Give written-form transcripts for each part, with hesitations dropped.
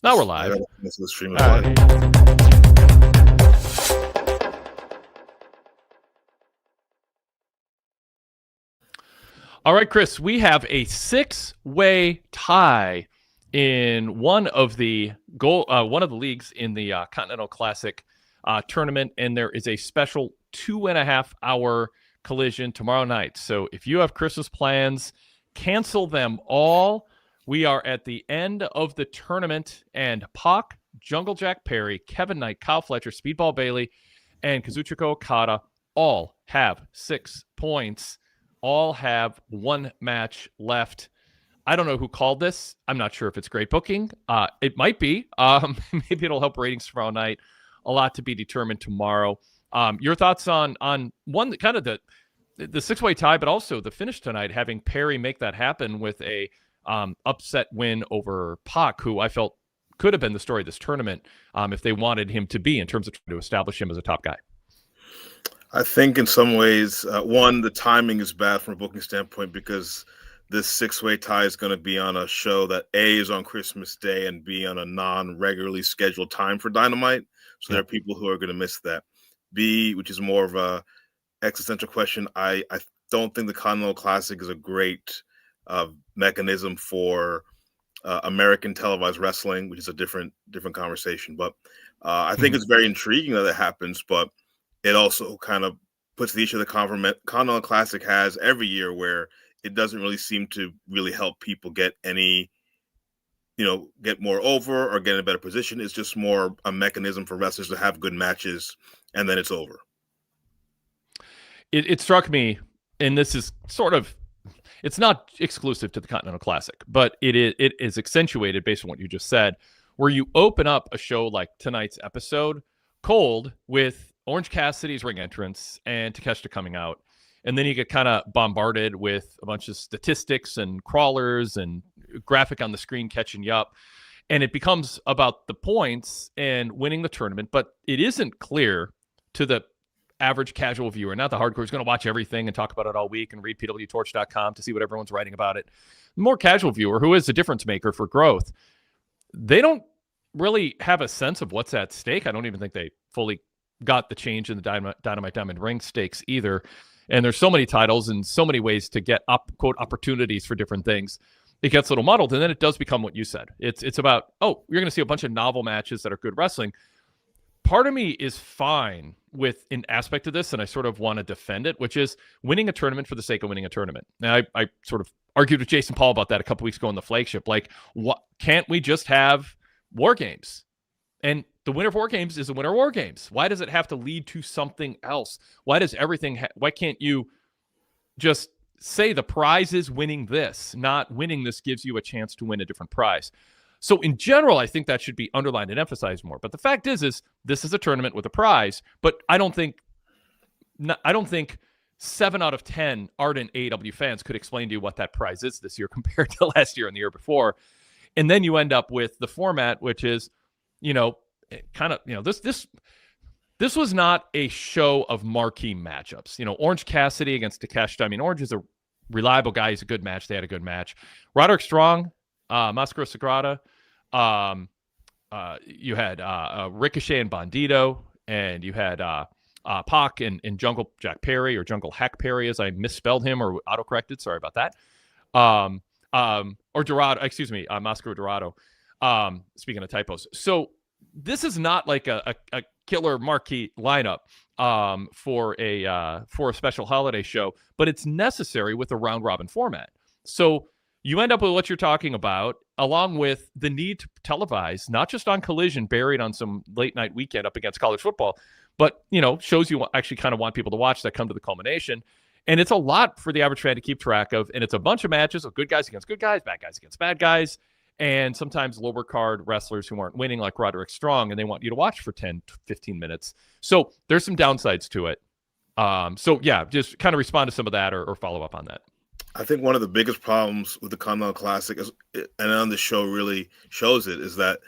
Now we're live. This is the stream. All right, Chris, we have a 6-way tie in one of the leagues in the Continental Classic tournament, and there is a special 2.5-hour collision tomorrow night. So if you have Christmas plans, cancel them all. We are at the end of the tournament, and Pac, Jungle Jack Perry, Kevin Knight, Kyle Fletcher, Speedball Bailey, and Kazuchika Okada all have 6 points. All have one match left. I don't know who called this. I'm not sure if it's great booking. It might be. Maybe it'll help ratings tomorrow night. A lot to be determined tomorrow. Your thoughts on one kind of the 6-way tie, but also the finish tonight, having Perry make that happen with a upset win over Pac, who I felt could have been the story of this tournament if they wanted him to be, in terms of trying to establish him as a top guy. I think in some ways, one, the timing is bad from a booking standpoint, because this 6-way tie is going to be on a show that A, is on Christmas Day, and B, on a non-regularly scheduled time for Dynamite. So there are people who are going to miss that. B, which is more of a existential question, I don't think the Continental Classic is a great mechanism for American televised wrestling, which is a different conversation. But I think it's very intriguing that it happens, but it also kind of puts the issue the Continental Classic has every year, where it doesn't really seem to really help people get more over or get in a better position. It's just more a mechanism for wrestlers to have good matches, and then it's over. It struck me, and this is sort of, it's not exclusive to the Continental Classic, but it is accentuated based on what you just said, where you open up a show like tonight's episode cold with Orange Cassidy's ring entrance and Takeshita coming out, and then you get kind of bombarded with a bunch of statistics and crawlers and graphic on the screen catching you up, and it becomes about the points and winning the tournament. But it isn't clear to the average casual viewer, not the hardcore who's going to watch everything and talk about it all week and read pwtorch.com to see what everyone's writing about it. The more casual viewer, who is a difference maker for growth, they don't really have a sense of what's at stake. I don't even think they fully got the change in the Dynamite Diamond Ring stakes either. And there's so many titles and so many ways to get quote opportunities for different things. It gets a little muddled, and then it does become what you said. It's about, you're going to see a bunch of novel matches that are good wrestling. Part of me is fine with an aspect of this, and I sort of want to defend it, which is winning a tournament for the sake of winning a tournament. Now, I sort of argued with Jason Paul about that a couple weeks ago in the flagship. Like, what, can't we just have War Games? And the winner of War Games is the winner of War Games. Why does it have to lead to something else? Why does everything why can't you just say the prize is winning this, not winning this gives you a chance to win a different prize? So in general, I think that should be underlined and emphasized more. But the fact is this is a tournament with a prize. But I don't think 7 out of 10 ardent AEW fans could explain to you what that prize is this year compared to last year and the year before. And then you end up with the format, which is, this was not a show of marquee matchups. Orange Cassidy against Takeshita. I mean, Orange is a reliable guy. He's a good match. They had a good match. Roderick Strong, Mascara Sagrada. You had Ricochet and Bandito, and you had Pac and Jungle Jack Perry, or Jungle Hack Perry, as I misspelled him or autocorrected. Sorry about that. Or Dorado, excuse me, Mascara Dorado. Speaking of typos. So this is not like a killer marquee lineup for a special holiday show, but it's necessary with a round robin format. So you end up with what you're talking about, along with the need to televise, not just on Collision, buried on some late night weekend up against college football, but, shows you actually kind of want people to watch that come to the culmination. And it's a lot for the average fan to keep track of. And it's a bunch of matches of good guys against good guys, bad guys against bad guys, and sometimes lower card wrestlers who aren't winning, like Roderick Strong, and they want you to watch for 10, 15 minutes. So there's some downsides to it. Just kind of respond to some of that or follow up on that. I think one of the biggest problems with the Continental Classic is, and on the show really shows it, is that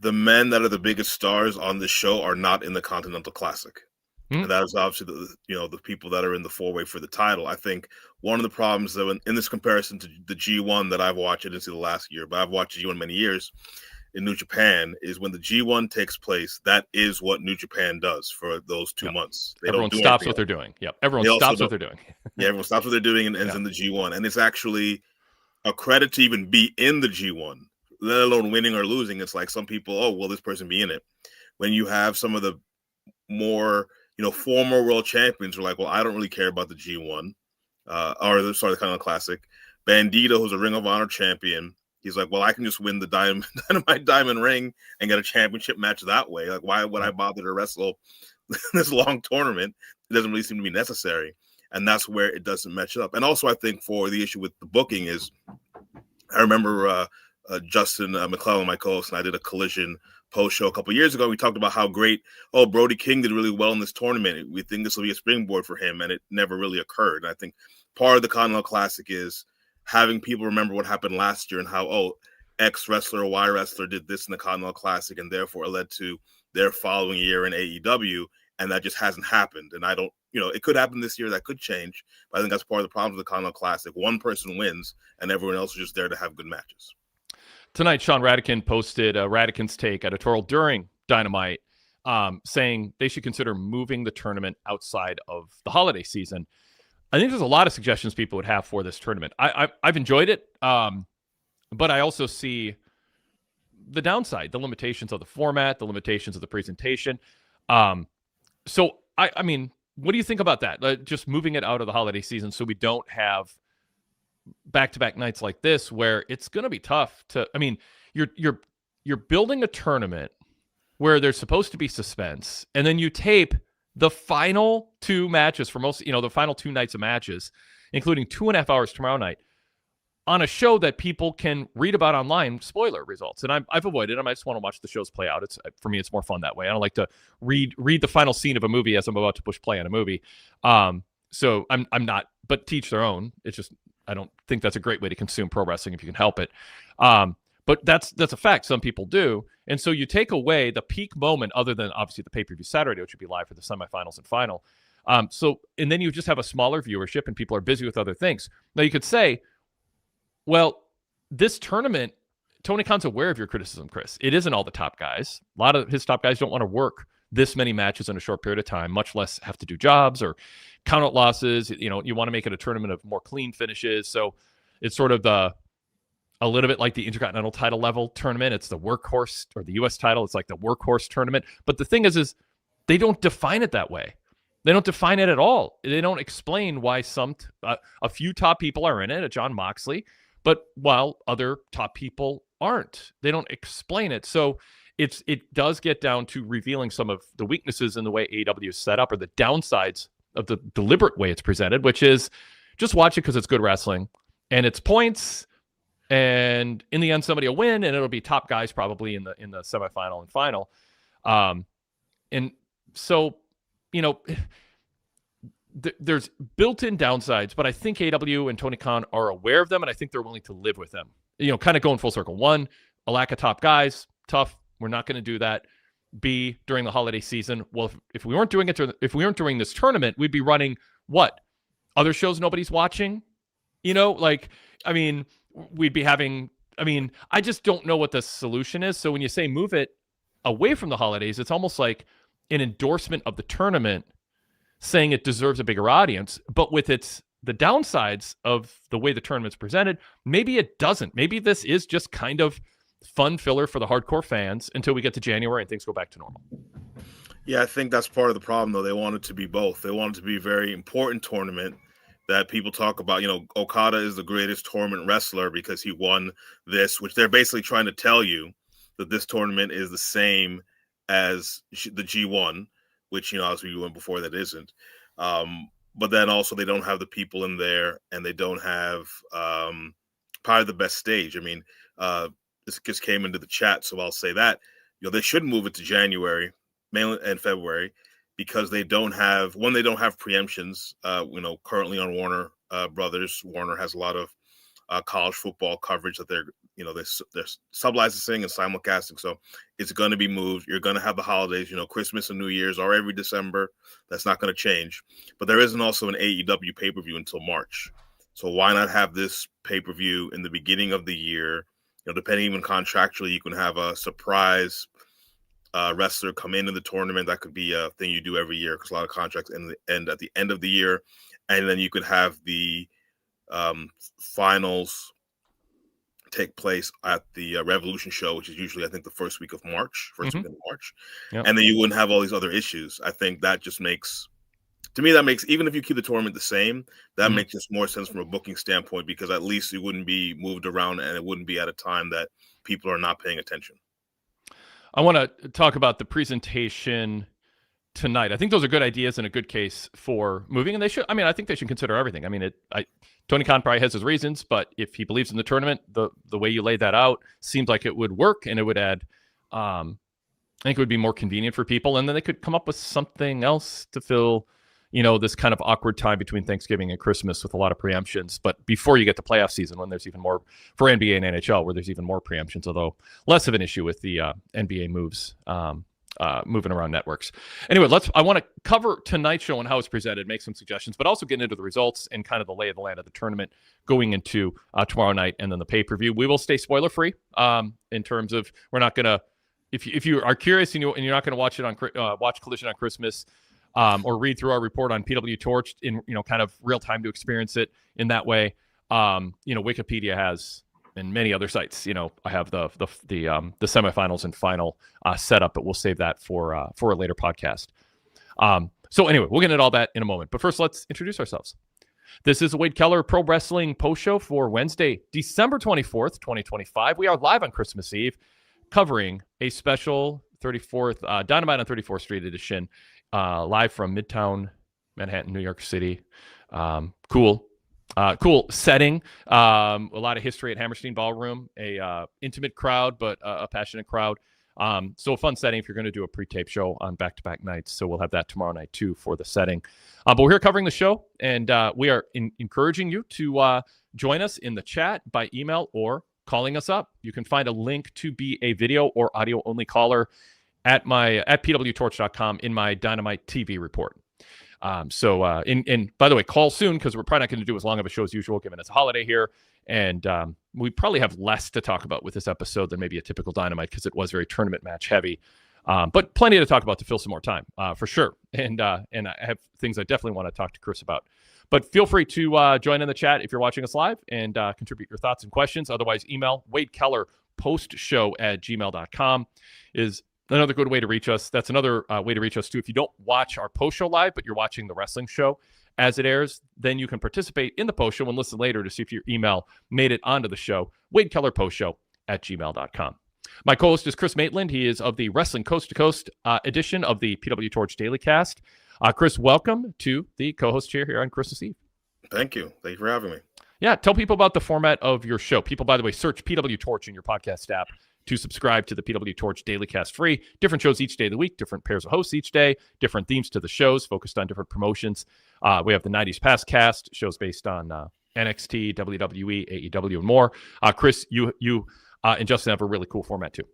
the men that are the biggest stars on the show are not in the Continental Classic. And that is obviously the people that are in the 4-way for the title. I think one of the problems, though, in this comparison to the G1 that I've watched, I didn't see the last year, but I've watched G1 many years, in New Japan is when the G1 takes place, that is what New Japan does for those 2 months. Everyone stops what they're doing. Yep. Everyone stops what they're doing. Yeah, everyone stops what they're doing and ends in the G1. And it's actually a credit to even be in the G1, let alone winning or losing. It's like some people, oh, will this person be in it? When you have some of the more, former world champions are like, well, I don't really care about the G1, the Continental Classic. Bandito, who's a Ring of Honor champion, he's like, well, I can just win the Dynamite Diamond Ring and get a championship match that way. Like, why would I bother to wrestle this long tournament? It doesn't really seem to be necessary. And that's where it doesn't match up. And also, I think for the issue with the booking is, I remember Justin McClellan, my co-host, and I did a Collision post-show a couple of years ago. We talked about how great, Brody King did really well in this tournament. We think this will be a springboard for him, and it never really occurred. And I think part of the Continental Classic is having people remember what happened last year and how, X wrestler or Y wrestler did this in the Continental Classic, and therefore it led to their following year in AEW, and that just hasn't happened. And I don't, it could happen this year. That could change. But I think that's part of the problem with the Continental Classic. One person wins, and everyone else is just there to have good matches. Tonight, Sean Radican posted Radican's Take editorial during Dynamite, saying they should consider moving the tournament outside of the holiday season. I think there's a lot of suggestions people would have for this tournament. I've enjoyed it, but I also see the downside, the limitations of the format, the limitations of the presentation. So, I mean, what do you think about that? Just moving it out of the holiday season so we don't have back-to-back nights like this where it's going to be tough to, I mean, you're building a tournament where there's supposed to be suspense, and then you tape the final two matches for most, the final 2 nights of matches, including 2.5 hours tomorrow night, on a show that people can read about online, spoiler results. And I've avoided them. I just want to watch the shows play out. For me, it's more fun that way. I don't like to read the final scene of a movie as I'm about to push play on a movie. So I'm not, but teach their own. It's just, I don't think that's a great way to consume pro wrestling if you can help it. But that's a fact. Some people do. And so you take away the peak moment, other than obviously the pay-per-view Saturday, which would be live for the semifinals and final. And then you just have a smaller viewership and people are busy with other things. Now you could say, well, this tournament, Tony Khan's aware of your criticism, Chris. It isn't all the top guys. A lot of his top guys don't want to work this many matches in a short period of time, much less have to do jobs or count out losses. You want to make it a tournament of more clean finishes. So it's sort of a little bit like the Intercontinental title level tournament. It's the workhorse, or the U.S. title. It's like the workhorse tournament. But the thing is they don't define it that way. They don't define it at all. They don't explain why a few top people are in it, a Jon Moxley, but while other top people aren't. They don't explain it. So it does get down to revealing some of the weaknesses in the way AEW is set up, or the downsides of the deliberate way it's presented, which is just watch it because it's good wrestling and it's points, and in the end somebody will win, and it'll be top guys probably in the semifinal and final. And so, there's built-in downsides, but I think AEW and Tony Khan are aware of them, and I think they're willing to live with them. Kind of going full circle. One, a lack of top guys, tough. We're not going to do that. B, during the holiday season. Well, if we weren't doing it, if we weren't doing this tournament, we'd be running what? Other shows nobody's watching? We'd be having, I just don't know what the solution is. So when you say move it away from the holidays, it's almost like an endorsement of the tournament, saying it deserves a bigger audience, but with the downsides of the way the tournament's presented, maybe it doesn't. Maybe this is just kind of fun filler for the hardcore fans until we get to January and things go back to normal. Yeah, I think that's part of the problem, though. They want it to be both. They want it to be a very important tournament that people talk about. Okada is the greatest tournament wrestler because he won this, which they're basically trying to tell you that this tournament is the same as the G1, which, as we went before, that isn't. But then also they don't have the people in there, and they don't have probably the best stage. This just came into the chat, so I'll say that they should move it to January, mainly, and February, because they don't have preemptions. Currently on Warner Brothers, Warner has a lot of college football coverage that they're sub-licensing and simulcasting, so it's going to be moved. You're going to have the holidays, Christmas and New Year's are every December. That's not going to change. But there isn't also an AEW pay-per-view until March. So why not have this pay-per-view in the beginning of the year depending even contractually, you can have a surprise wrestler come into the tournament. That could be a thing you do every year because a lot of contracts end at the end of the year. And then you could have the finals take place at the Revolution show, which is usually, I think, the first week of March, week of March. Yep. And then you wouldn't have all these other issues. I think that just makes, to me, that makes, even if you keep the tournament the same, that makes just more sense from a booking standpoint, because at least you wouldn't be moved around and it wouldn't be at a time that people are not paying attention. I want to talk about the presentation tonight. I think those are good ideas and a good case for moving, and they should. I mean, I think they should consider everything. I mean, Tony Khan probably has his reasons, but if he believes in the tournament, the way you laid that out seems like it would work, and it would add. I think it would be more convenient for people, and then they could come up with something else to fill, this kind of awkward time between Thanksgiving and Christmas with a lot of preemptions. But before you get to playoff season, when there's even more for NBA and NHL, where there's even more preemptions, although less of an issue with the NBA moves. Moving around networks. Anyway, I want to cover tonight's show and how it's presented, make some suggestions, but also get into the results and kind of the lay of the land of the tournament going into tomorrow night and then the pay-per-view. We will stay spoiler-free in terms of we're not going to, if you are curious and you're not going to watch it on watch Collision on Christmas or read through our report on PWTorch in kind of real time to experience it in that way. Wikipedia has. And many other sites, I have the semifinals and final set up, but we'll save that for a later podcast. So anyway, we'll get into all that in a moment. But first, let's introduce ourselves. This is the Wade Keller Pro Wrestling Post Show for Wednesday, December 24th, 2025. We are live on Christmas Eve, covering a special 34th Dynamite on 34th Street edition, live from Midtown Manhattan, New York City. Cool setting. A lot of history at Hammerstein Ballroom. A intimate crowd, but a passionate crowd. So a fun setting if you're going to do a pre-tape show on back-to-back nights. So we'll have that tomorrow night too for the setting. But we're here covering the show, and we are encouraging you to join us in the chat by email or calling us up. You can find a link to be a video or audio only caller at pwtorch.com in my Dynamite TV report. So by the way, call soon, because we're probably not going to do as long of a show as usual, given it's a holiday here. And we probably have less to talk about with this episode than maybe a typical Dynamite, because it was very tournament match heavy. But plenty to talk about to fill some more time, for sure. And I have things I definitely want to talk to Chris about. But feel free to join in the chat if you're watching us live and contribute your thoughts and questions. Otherwise, email Wade Keller postshow@gmail.com is another good way to reach us. That's another way to reach us, too. If you don't watch our post show live, but you're watching the wrestling show as it airs, then you can participate in the post show and listen later to see if your email made it onto the show. Wade Keller postshow@gmail.com. My co-host is Chris Maitland. He is of the Wrestling Coast to Coast edition of the PWTorch Daily Cast. Chris, welcome to the co-host chair here on Christmas Eve. Thank you. Thank you for having me. Yeah, tell people about the format of your show. People, by the way, search PWTorch in your podcast app to subscribe to the PWTorch Daily Cast free. Different shows each day of the week, different pairs of hosts each day, different themes to the shows, focused on different promotions. We have the 90s Past Cast, shows based on NXT, WWE, AEW, and more. Chris, you and Justin have a really cool format too.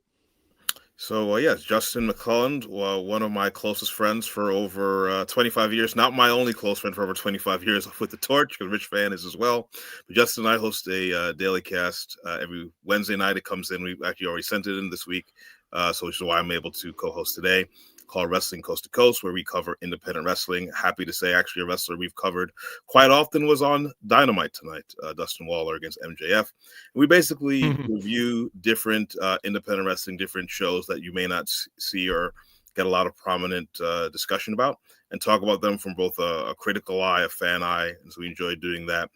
So, yes, Justin McClelland, one of my closest friends for over 25 years. Not my only close friend for over 25 years with the Torch, because Rich Fan is as well. But Justin and I host a daily cast every Wednesday night. It comes in. We actually already sent it in this week, so which is why I'm able to co-host today, called Wrestling Coast to Coast, where we cover independent wrestling. Happy to say, actually, a wrestler we've covered quite often was on Dynamite tonight, Dustin Waller against MJF. We basically review different independent wrestling, different shows that you may not see or get a lot of prominent discussion about, and talk about them from both a critical eye, a fan eye, and so we enjoy doing that.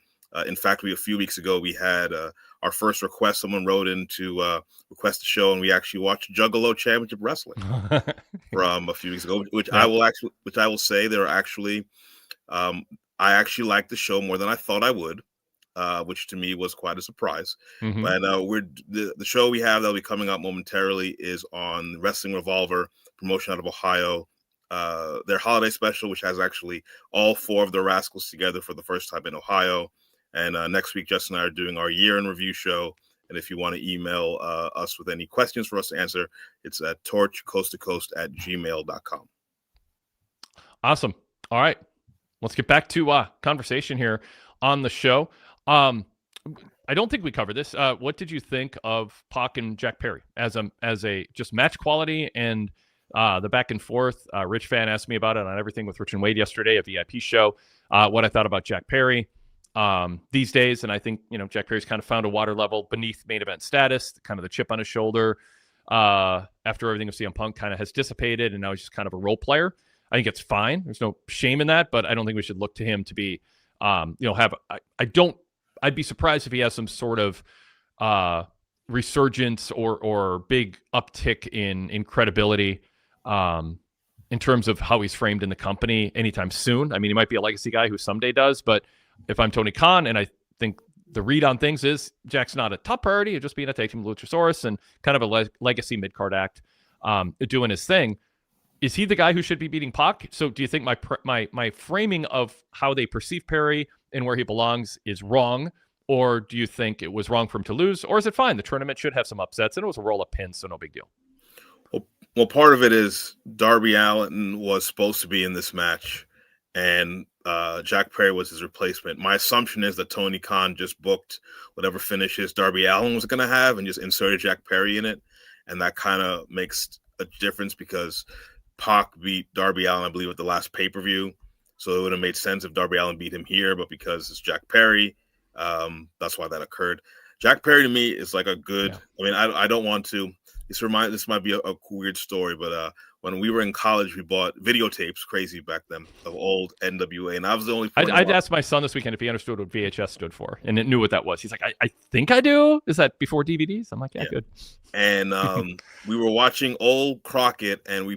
In fact, a few weeks ago, we had our first request. Someone wrote in to request a show, and we actually watched Juggalo Championship Wrestling from a few weeks ago, which I will say there are actually, I actually liked the show more than I thought I would, which to me was quite a surprise. And the show we have that'll be coming up momentarily is on Wrestling Revolver, promotion out of Ohio. Their holiday special, which has actually all four of the Rascals together for the first time in Ohio. And next week, Justin and I are doing our year in review show. And if you want to email us with any questions for us to answer, it's at torchcoasttocoast@gmail.com. Awesome. All right. Let's get back to conversation here on the show. I don't think we covered this. What did you think of Pac and Jack Perry as a just match quality and the back and forth? Rich Fan asked me about it on Everything with Rich and Wade yesterday, a VIP show. What I thought about Jack Perry these days, and I think Jack Perry's kind of found a water level beneath main event status, kind of the chip on his shoulder after everything with CM Punk kind of has dissipated, and now he's just kind of a role player. I think it's fine. There's no shame in that, but I don't think we should look to him to be, have. I'd be surprised if he has some sort of resurgence or big uptick in credibility in terms of how he's framed in the company anytime soon. I mean, he might be a legacy guy who someday does, but if I'm Tony Khan, and I think the read on things is Jack's not a top priority, he'll just being a tag team Luchasaurus and kind of a legacy mid-card act doing his thing. Is he the guy who should be beating Pac? So do you think my framing of how they perceive Perry and where he belongs is wrong? Or do you think it was wrong for him to lose? Or is it fine? The tournament should have some upsets, and it was a roll-up pin, so no big deal. Well, part of it is Darby Allin was supposed to be in this match, and Jack Perry was his replacement. My assumption is that Tony Khan just booked whatever finishes Darby Allin was going to have and just inserted Jack Perry in it, and that kind of makes a difference because Pac beat Darby Allin, I believe, at the last pay-per-view, so it would have made sense if Darby Allin beat him here, but because it's Jack Perry, that's why that occurred. Jack Perry to me is like a good. Yeah. I mean, I don't want to. This might be a weird story, but when we were in college, we bought videotapes, crazy back then, of old NWA, and I was the only. I'd asked my son this weekend if he understood what VHS stood for, and it knew what that was. He's like, I think I do. Is that before DVDs? I'm like, yeah. Good. And we were watching old Crockett, and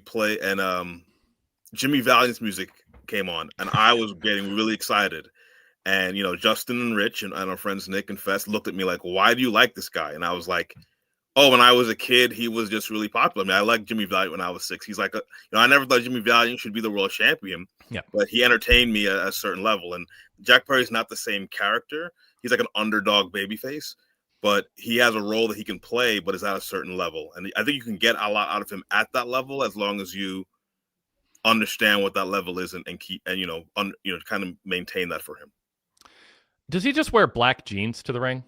Jimmy Valiant's music came on, and I was getting really excited. And, Justin and Rich and our friends Nick and Fest looked at me like, why do you like this guy? And I was like, oh, when I was a kid, he was just really popular. I mean, I liked Jimmy Valiant when I was 6. He's like, I never thought Jimmy Valiant should be the world champion. Yeah. But he entertained me at a certain level. And Jack Perry's not the same character. He's like an underdog babyface, but he has a role that he can play, but is at a certain level. And I think you can get a lot out of him at that level as long as you understand what that level is and keep and kind of maintain that for him. Does he just wear black jeans to the ring?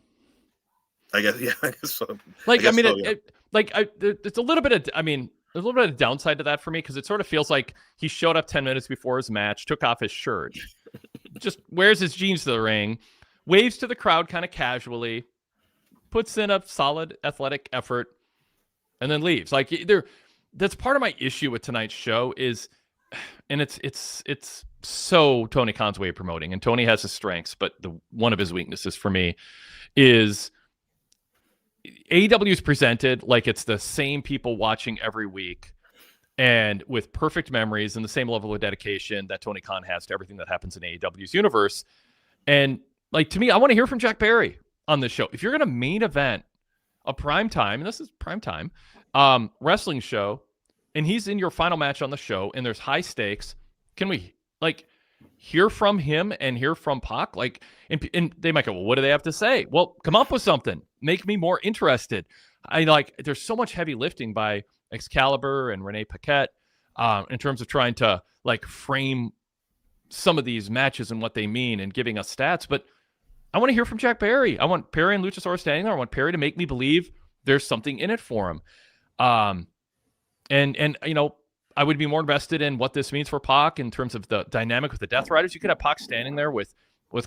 I guess, yeah. I guess so. It's a little bit of, there's a little bit of downside to that for me because it sort of feels like he showed up 10 minutes before his match, took off his shirt, just wears his jeans to the ring, waves to the crowd kind of casually, puts in a solid athletic effort, and then leaves. That's part of my issue with tonight's show is, and it's so Tony Khan's way of promoting, and Tony has his strengths, but one of his weaknesses for me is AEW is presented like it's the same people watching every week and with perfect memories and the same level of dedication that Tony Khan has to everything that happens in AEW's universe. And to me, I want to hear from Jack Perry on this show. If you're going to main event a primetime, and this is primetime, wrestling show, and he's in your final match on the show and there's high stakes, can we hear from him and hear from Pac? And they might go, well, what do they have to say? Well, come up with something. Make me more interested. There's so much heavy lifting by Excalibur and Renee Paquette in terms of trying to frame some of these matches and what they mean and giving us stats. But I want to hear from Jack Perry. I want Perry and Luchasaurus standing there. I want Perry to make me believe there's something in it for him. I would be more invested in what this means for Pac in terms of the dynamic with the Death Riders. You could have Pac standing there with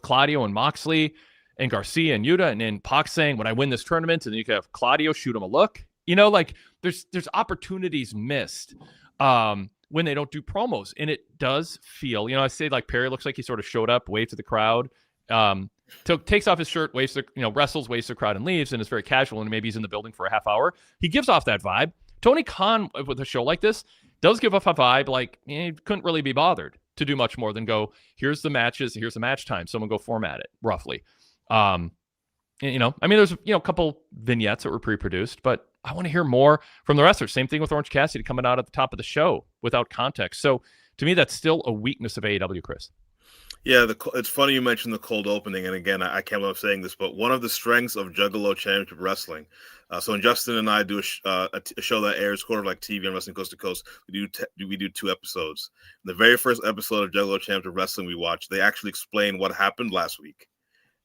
Claudio and Moxley and Garcia and Yuta, and then Pac saying, when I win this tournament, and then you could have Claudio shoot him a look. There's opportunities missed when they don't do promos. And it does feel, I say Perry looks like he sort of showed up, waved to the crowd, takes off his shirt, waves wrestles, waves to the crowd and leaves, and is very casual, and maybe he's in the building for a half hour. He gives off that vibe. Tony Khan with a show like this does give off a vibe he couldn't really be bothered to do much more than go, here's the matches, here's the match time, someone go format it, roughly. There's a couple vignettes that were pre-produced, but I want to hear more from the wrestlers. Same thing with Orange Cassidy coming out at the top of the show without context. So to me, that's still a weakness of AEW, Chris. Yeah, it's funny you mentioned the cold opening, and again, I can't believe I'm saying this, but one of the strengths of Juggalo Championship Wrestling. So when Justin and I do a show that airs sort of like TV on Wrestling Coast to Coast, we do 2 episodes. The very first episode of Juggalo Championship Wrestling we watched, they actually explain what happened last week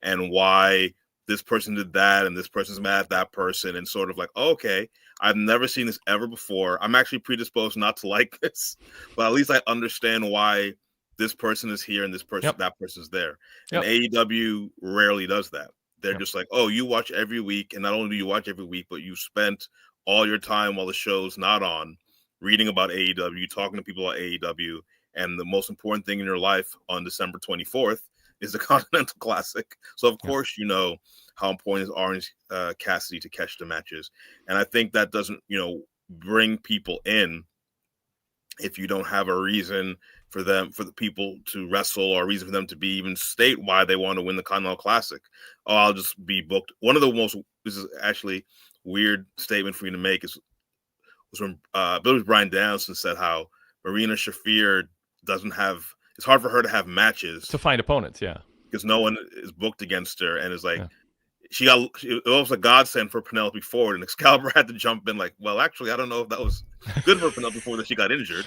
and why this person did that and this person's mad at that person, and sort of like, oh, okay, I've never seen this ever before. I'm actually predisposed not to like this, but at least I understand why this person is here and this person, that person's there. And AEW rarely does that. They're just like, oh, you watch every week, and not only do you watch every week, but you spent all your time while the show's not on reading about AEW, talking to people about AEW, and the most important thing in your life on December 24th is the Continental Classic. So, of course, you know how important is Orange Cassidy to catch the matches. And I think that doesn't, bring people in if you don't have a reason for the people to wrestle, or a reason for them to be even state why they want to win the Continental Classic. Oh, I'll just be booked. One of the most, this is actually weird statement for me to make, was when Billy Brian Danielson said how Marina Shafir doesn't have, it's hard for her to have matches. To find opponents, because no one is booked against her, and it's like, it was a godsend for Penelope Ford, and Excalibur had to jump in like, well, actually, I don't know if that was good for Penelope Ford that she got injured.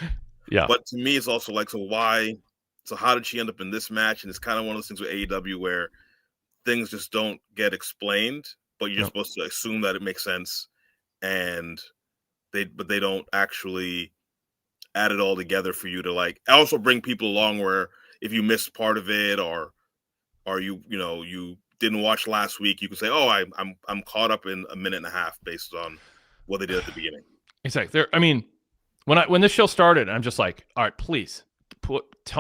Yeah. But to me, it's also like, so how did she end up in this match? And it's kind of one of those things with AEW where things just don't get explained, but you're supposed to assume that it makes sense, and they don't actually add it all together for you to like also bring people along where if you missed part of it, or you didn't watch last week, you can say, oh, I'm caught up in a minute and a half based on what they did at the beginning. Exactly. I mean, when this show started, I'm just like, all right, please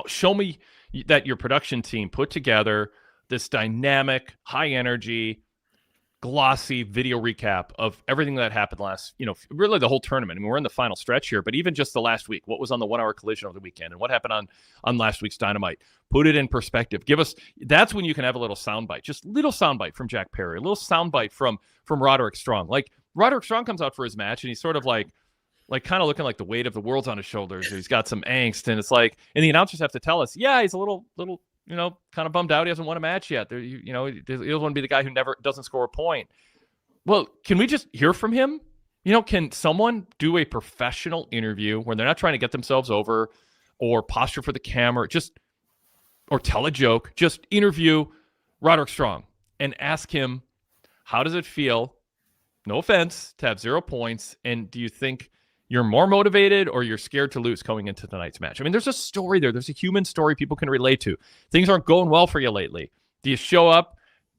show me that your production team put together this dynamic, high energy, glossy video recap of everything that happened last, really the whole tournament. I mean, we're in the final stretch here, but even just the last week, what was on the 1 hour collision over the weekend and what happened on last week's Dynamite, put it in perspective. That's when you can have a little soundbite, just little soundbite from Jack Perry, a little soundbite from Roderick Strong. Like Roderick Strong comes out for his match and he's sort of like kind of looking like the weight of the world's on his shoulders. He's got some angst, and it's like, and the announcers have to tell us, he's a little, kind of bummed out. He hasn't won a match yet. He doesn't want to be the guy who never doesn't score a point. Well, can we just hear from him? Can someone do a professional interview where they're not trying to get themselves over or posture for the camera, or tell a joke, just interview Roderick Strong and ask him, how does it feel, no offense, to have 0 points? And do you think you're more motivated or you're scared to lose going into tonight's match? I mean, there's a story there. There's a human story people can relate to. Things aren't going well for you lately. Do you show up?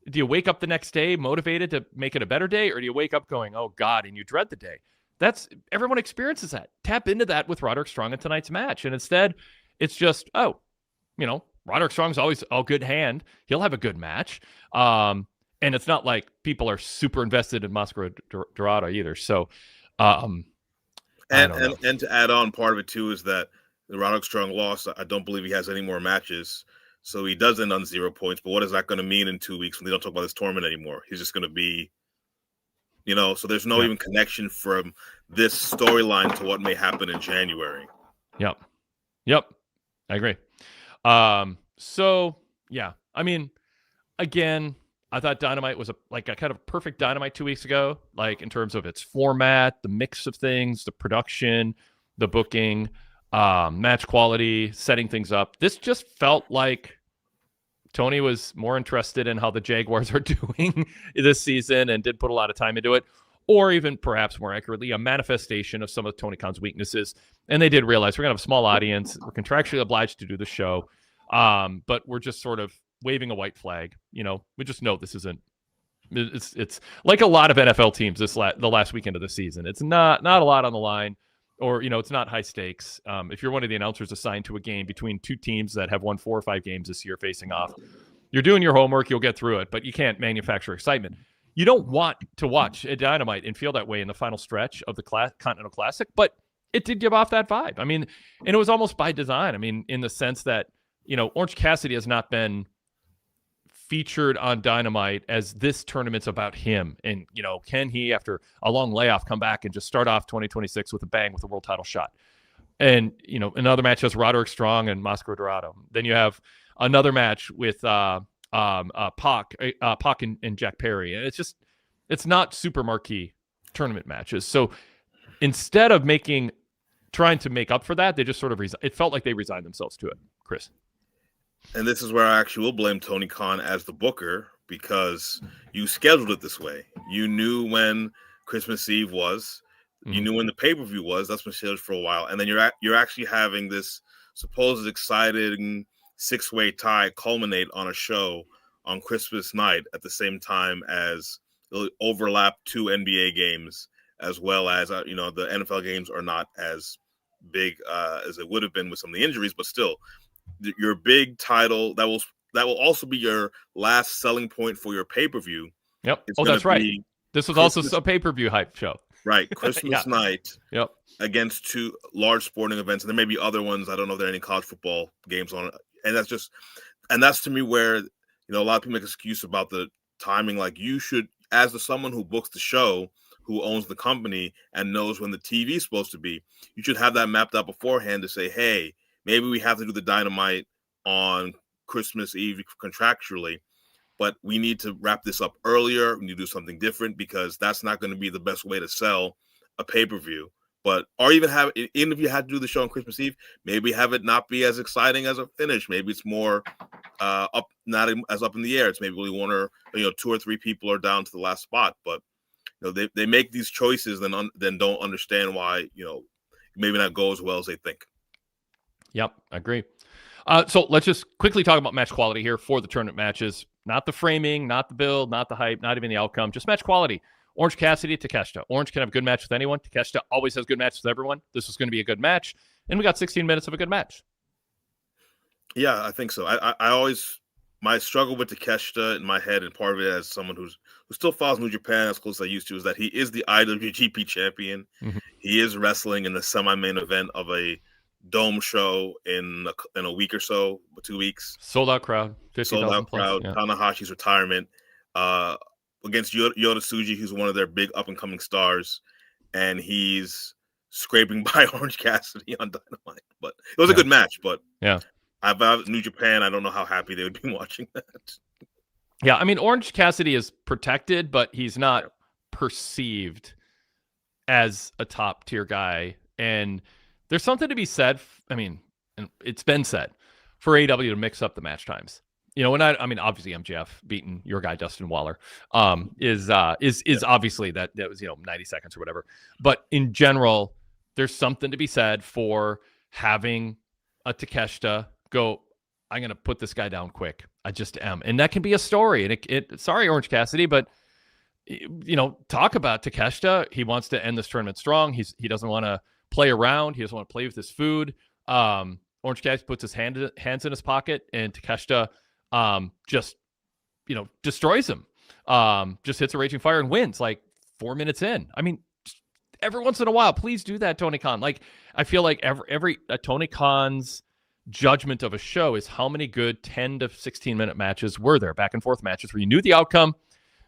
Do you wake up the next day motivated to make it a better day? Or do you wake up going, oh God, and you dread the day? Everyone experiences that. Tap into that with Roderick Strong in tonight's match. And instead, it's just, Roderick Strong's always a good hand. He'll have a good match. And it's not like people are super invested in Mascara Dorada either. So, and to add on, part of it too is that the Roderick Strong lost. I don't believe he has any more matches, so he does end on 0 points. But what is that going to mean in 2 weeks when they don't talk about this tournament anymore? He's just going to be, So there's no even connection from this storyline to what may happen in January. Yep, I agree. So yeah, I mean, again, I thought Dynamite was a kind of perfect Dynamite 2 weeks ago, like in terms of its format, the mix of things, the production, the booking, match quality, setting things up. This just felt like Tony was more interested in how the Jaguars are doing this season and did put a lot of time into it, or even perhaps more accurately, a manifestation of some of Tony Khan's weaknesses. And they did realize we're going to have a small audience. We're contractually obliged to do the show, but we're just sort of waving a white flag. We just know this isn't. It's like a lot of NFL teams the last weekend of the season. It's not a lot on the line, or it's not high stakes. If you're one of the announcers assigned to a game between two teams that have won 4 or 5 games this year facing off, you're doing your homework. You'll get through it, but you can't manufacture excitement. You don't want to watch a Dynamite and feel that way in the final stretch of the Continental Classic, but it did give off that vibe. I mean, and it was almost by design. I mean, in the sense that Orange Cassidy has not been featured on Dynamite as this tournament's about him. And, can he, after a long layoff, come back and just start off 2026 with a bang with a world title shot? And, another match has Roderick Strong and Mascara Dorado. Then you have another match with Pac and Jack Perry. And it's not super marquee tournament matches. So instead of trying to make up for that, they just sort of it felt like they resigned themselves to it. Chris. And this is where I actually will blame Tony Khan as the booker, because you scheduled it this way. You knew when Christmas Eve was. You knew when the pay-per-view was. That's been scheduled for a while. And then you're actually having this supposed exciting 6-way tie culminate on a show on Christmas night at the same time as overlap 2 NBA games, as well as the NFL games are not as big as it would have been with some of the injuries, but still, your big title that will also be your last selling point for your pay-per-view. Yep. Oh, that's right. This was Christmas, also a pay-per-view hype show. Right. Christmas night. Yep. Against 2 large sporting events. And there may be other ones. I don't know if there are any college football games on it. And that's to me where, a lot of people make an excuse about the timing. Like, you should, as someone who books the show, who owns the company and knows when the TV is supposed to be, you should have that mapped out beforehand to say, hey, maybe we have to do the Dynamite on Christmas Eve contractually, but we need to wrap this up earlier. We need to do something different because that's not going to be the best way to sell a pay-per-view. Or even if you had to do the show on Christmas Eve, maybe have it not be as exciting as a finish. Maybe it's more not as up in the air. It's maybe only 1 or 2 or 3 people are down to the last spot. But they make these choices, then don't understand why maybe not go as well as they think. Yep, I agree. So let's just quickly talk about match quality here for the tournament matches. Not the framing, not the build, not the hype, not even the outcome, just match quality. Orange Cassidy, Takeshita. Orange can have a good match with anyone. Takeshita always has good matches with everyone. This was going to be a good match, and we got 16 minutes of a good match. Yeah, I think so. I always, my struggle with Takeshita in my head, and part of it as someone who still follows New Japan as close as I used to, is that he is the IWGP champion. Mm-hmm. He is wrestling in the semi-main event of a dome show in a week or so, 2 weeks. Sold out crowd. Sold out crowd. Yeah. Tanahashi's retirement. Against Yota Tsuji, who's one of their big up-and-coming stars, and he's scraping by Orange Cassidy on Dynamite. But it was a good match, but about New Japan, I don't know how happy they would be watching that. Yeah, I mean, Orange Cassidy is protected, but he's not perceived as a top-tier guy. And there's something to be said, and it's been said, for AEW to mix up the match times. And obviously MJF beating your guy Dustin Waller is obviously that was 90 seconds or whatever. But in general, there's something to be said for having a Takeshita go, I'm going to put this guy down quick. I just am, and that can be a story. And sorry, Orange Cassidy, but talk about Takeshita. He wants to end this tournament strong. He doesn't want to play around. He doesn't want to play with his food. Orange Cassidy puts his hands in his pocket, and Takeshita just destroys him. Just hits a raging fire and wins like 4 minutes in. I mean, every once in a while, please do that, Tony Khan. Like, I feel like every Tony Khan's judgment of a show is how many good 10 to 16 minute matches were there, back and forth matches where you knew the outcome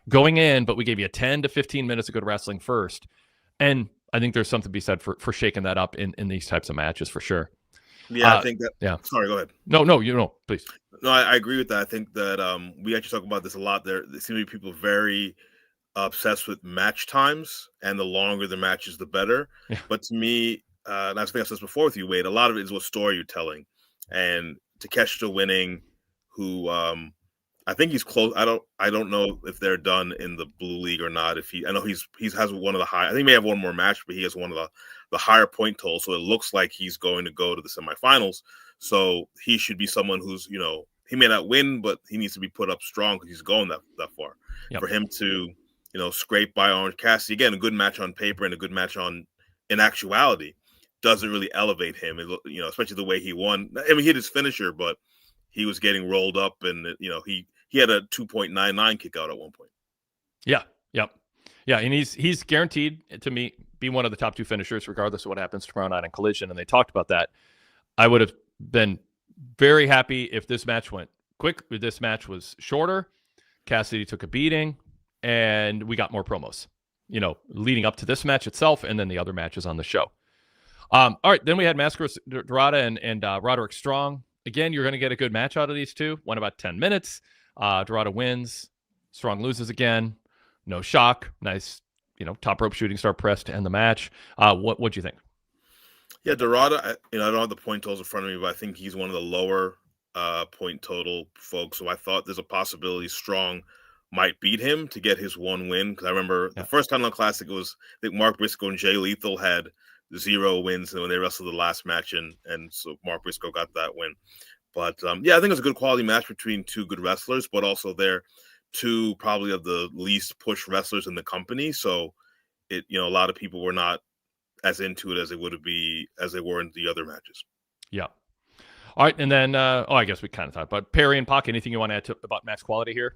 going in, but we gave you 10 to 15 minutes of good wrestling first. And I think there's something to be said for shaking that up in these types of matches for sure. Yeah, I think that. Yeah. Sorry, go ahead. No, please. No, I agree with that. I think that we actually talk about this a lot. There seem to be people very obsessed with match times, and the longer the matches, the better. Yeah. But to me, and I think I said this before with you, Wade, a lot of it is what story you're telling. And Takeshita winning, who I think he's close. I don't know if they're done in the Blue League or not. I know he has one of the high. I think he may have one more match, but he has one of the higher point totals. So it looks like he's going to go to the semifinals. So he should be someone who's he may not win, but he needs to be put up strong because he's going that far. Yep. For him to scrape by Orange Cassidy, again, a good match on paper and a good match in actuality, doesn't really elevate him. Especially the way he won. I mean, he hit his finisher, but he was getting rolled up, and he had a 2.99 kick out at one point. Yeah. Yep. Yeah. And he's guaranteed to me be one of the top 2 finishers, regardless of what happens tomorrow night on Collision. And they talked about that. I would have been very happy if this match went quick. This match was shorter. Cassidy took a beating, and we got more promos, leading up to this match itself, and then the other matches on the show. All right. Then we had Massacre Dorada and Roderick Strong. Again, you're going to get a good match out of these two. Went about 10 minutes. Dorada wins. Strong loses again. No shock. Nice, top rope shooting star press to end the match. What'd you think? Yeah, Dorada, I don't have the point totals in front of me, but I think he's one of the lower point total folks. So I thought there's a possibility Strong might beat him to get his one win. Because I remember the first Continental Classic, it was, I think Mark Briscoe and Jay Lethal had 0 wins when they wrestled the last match, and so Mark Briscoe got that win. But yeah, I think it was a good quality match between two good wrestlers, but also they're two probably of the least pushed wrestlers in the company. So it, a lot of people were not as into it as they were in the other matches. Yeah. All right, and then I guess we kind of talked about Perry and Pac. Anything you want to add about match quality here?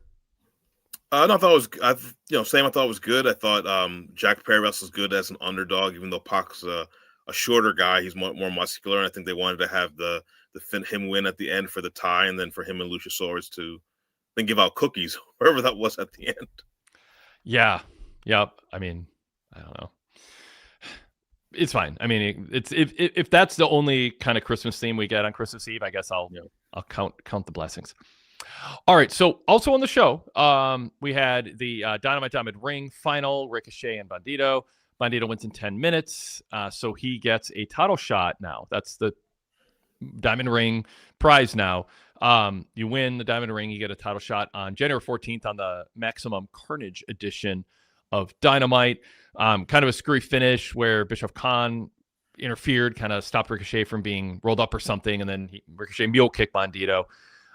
No, I thought it was, I thought it was good. I thought Jack Perry wrestles good as an underdog, even though Pac's a shorter guy. He's more muscular, and I think they wanted to have him win at the end for the tie, and then for him and Luchasaurus to then give out cookies, wherever that was at the end. Yeah. Yep. I mean, I don't know. It's fine. I mean, it's if that's the only kind of Christmas theme we get on Christmas Eve, I guess I'll count the blessings. All right. So also on the show, we had the Dynamite Diamond Ring final, Ricochet and Bandito. Bandito wins in 10 minutes, so he gets a title shot now. That's the Diamond Ring prize now. You win the Diamond Ring, you get a title shot on January 14th on the Maximum Carnage edition of Dynamite. Kind of a screwy finish where Bischoff Khan interfered, kind of stopped Ricochet from being rolled up or something, and then Ricochet mule kicked Bandito.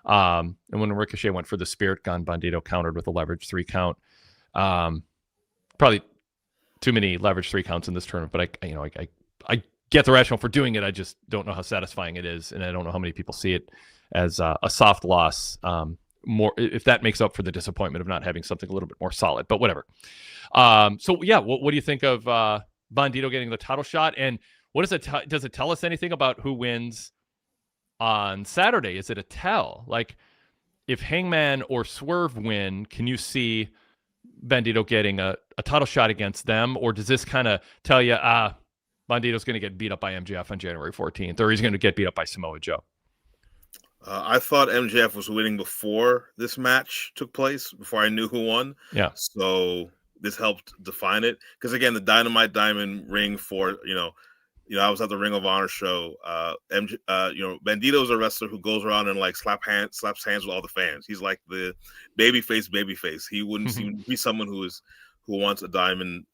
And when Ricochet went for the Spirit Gun, Bandito countered with a leverage 3 count. Probably too many leverage 3 counts in this tournament, but I get the rationale for doing it. I just don't know how satisfying it is, and I don't know how many people see it as a soft loss. More if that makes up for the disappointment of not having something a little bit more solid, but whatever. So yeah, what do you think of Bandito getting the title shot, and what does it does it tell us anything about who wins on Saturday? Is it a tell? Like, if Hangman or Swerve win, can you see Bandito getting a title shot against them, or does this kind of tell you Bandito's going to get beat up by MJF on January 14th, or he's going to get beat up by Samoa Joe? I thought MJF was winning before this match took place, before I knew who won. Yeah. So this helped define it. Because again, the Dynamite Diamond Ring for, I was at the Ring of Honor show. Bandito's a wrestler who goes around and like slaps hands with all the fans. He's like the babyface. He wouldn't seem to be someone who wants a diamond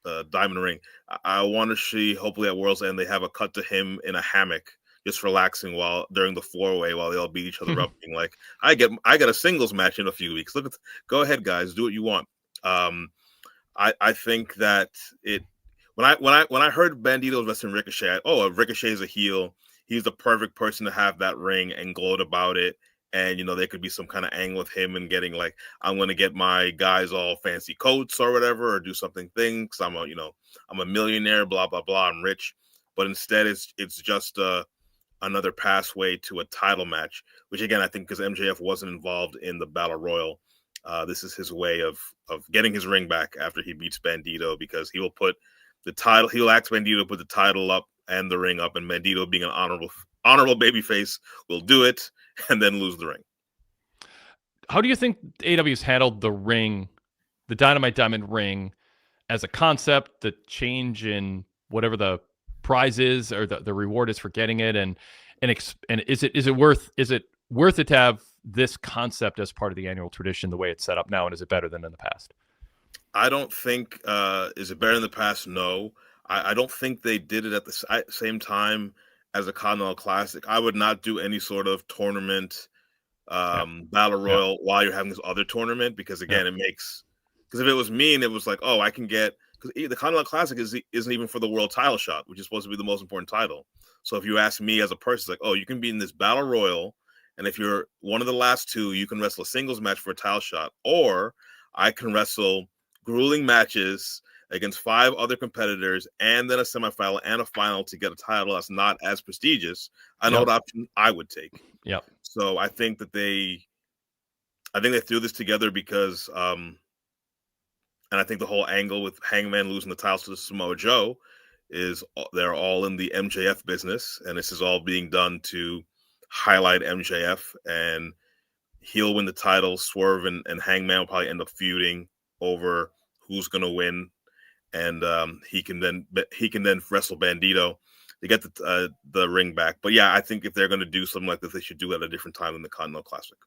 ring. I want to see, hopefully at World's End, they have a cut to him in a hammock, just relaxing during the 4-way while they all beat each other up, being like, I got a singles match in a few weeks. Go ahead, guys, do what you want. I think that when I heard Bandito's wrestling Ricochet, Ricochet is a heel. He's the perfect person to have that ring and gloat about it. And there could be some kind of angle with him and getting like, I'm going to get my guys all fancy coats or whatever, or do something because I'm a millionaire, blah blah blah, I'm rich. But instead, it's just another pathway to a title match, which again, I think because MJF wasn't involved in the Battle Royal, this is his way of getting his ring back after he beats Bandito, because he will put the title, he'll ask Bandito to put the title up and the ring up, and Bandito, being an honorable babyface, will do it and then lose the ring. How do you think AEW's handled the ring, the Dynamite Diamond Ring, as a concept, the change in whatever the prize is or the reward is for getting it, and is it worth it to have this concept as part of the annual tradition the way it's set up now, and is it better than in the past? I don't think is it better in the past? No, I don't think they did it at the same time as a Continental Classic. I would not do any sort of tournament Battle Royal while you're having this other tournament, because again, because if it was me and it was like, I can get, because the Continental Classic isn't even for the world title shot, which is supposed to be the most important title. So if you ask me as a person, it's like, you can be in this Battle Royal, and if you're one of the last two, you can wrestle a singles match for a title shot, or I can wrestle grueling matches against 5 other competitors and then a semifinal and a final to get a title that's not as prestigious. I know what option I would take. Yep. So I think they threw this together because and I think the whole angle with Hangman losing the titles to Samoa Joe is they're all in the MJF business, and this is all being done to highlight MJF, and he'll win the title. Swerve and Hangman will probably end up feuding over who's going to win, and he can then wrestle Bandito to get the ring back. But yeah, I think if they're going to do something like this, they should do it at a different time than the Continental Classic.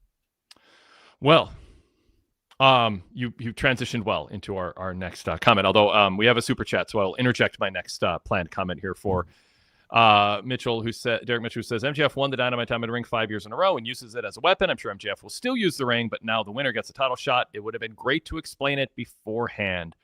Well, You transitioned well into our next comment. Although we have a super chat, so I'll interject my next planned comment here for Derek Mitchell, who says MJF won the Dynamite Time in the Ring 5 years in a row and uses it as a weapon. I'm sure MJF will still use the ring, but now the winner gets a title shot. It would have been great to explain it beforehand.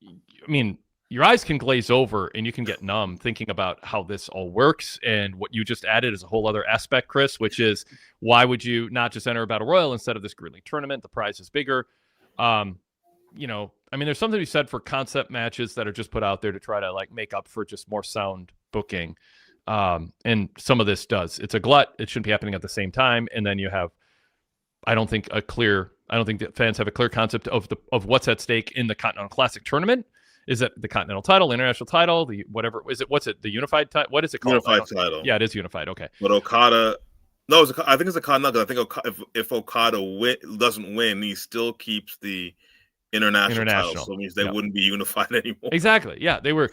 I mean, your eyes can glaze over and you can get numb thinking about how this all works. And what you just added is a whole other aspect, Chris, which is why would you not just enter a Battle Royal instead of this Green League tournament? The prize is bigger. There's something to be said for concept matches that are just put out there to try to like make up for just more sound booking. And some of this does. It's a glut. It shouldn't be happening at the same time. And then you have, I don't think that fans have a clear concept of what's at stake in the Continental Classic tournament. Is it the Continental title, international title, the whatever? What's it? The unified title? What is it called? Unified title. Yeah, it is unified. Okay. But Okada, no, I think it's a Continental. I think if Okada doesn't win, he still keeps the international title. So it means they wouldn't be unified anymore. Exactly. Yeah, they were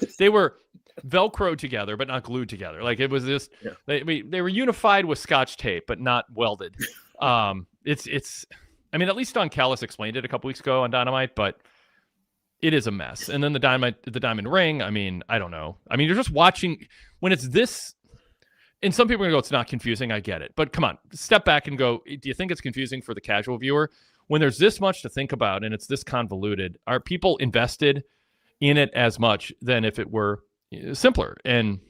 Velcro together, but not glued together. Like it was this. Yeah. They were unified with Scotch tape, but not welded. It's. I mean, at least Don Callis explained it a couple weeks ago on Dynamite, but it is a mess. And then the Diamond Ring, I mean, I don't know. I mean, you're just watching when it's this, and some people are going to go, it's not confusing. I get it. But come on, step back and go, do you think it's confusing for the casual viewer? When there's this much to think about and it's this convoluted, are people invested in it as much than if it were simpler? And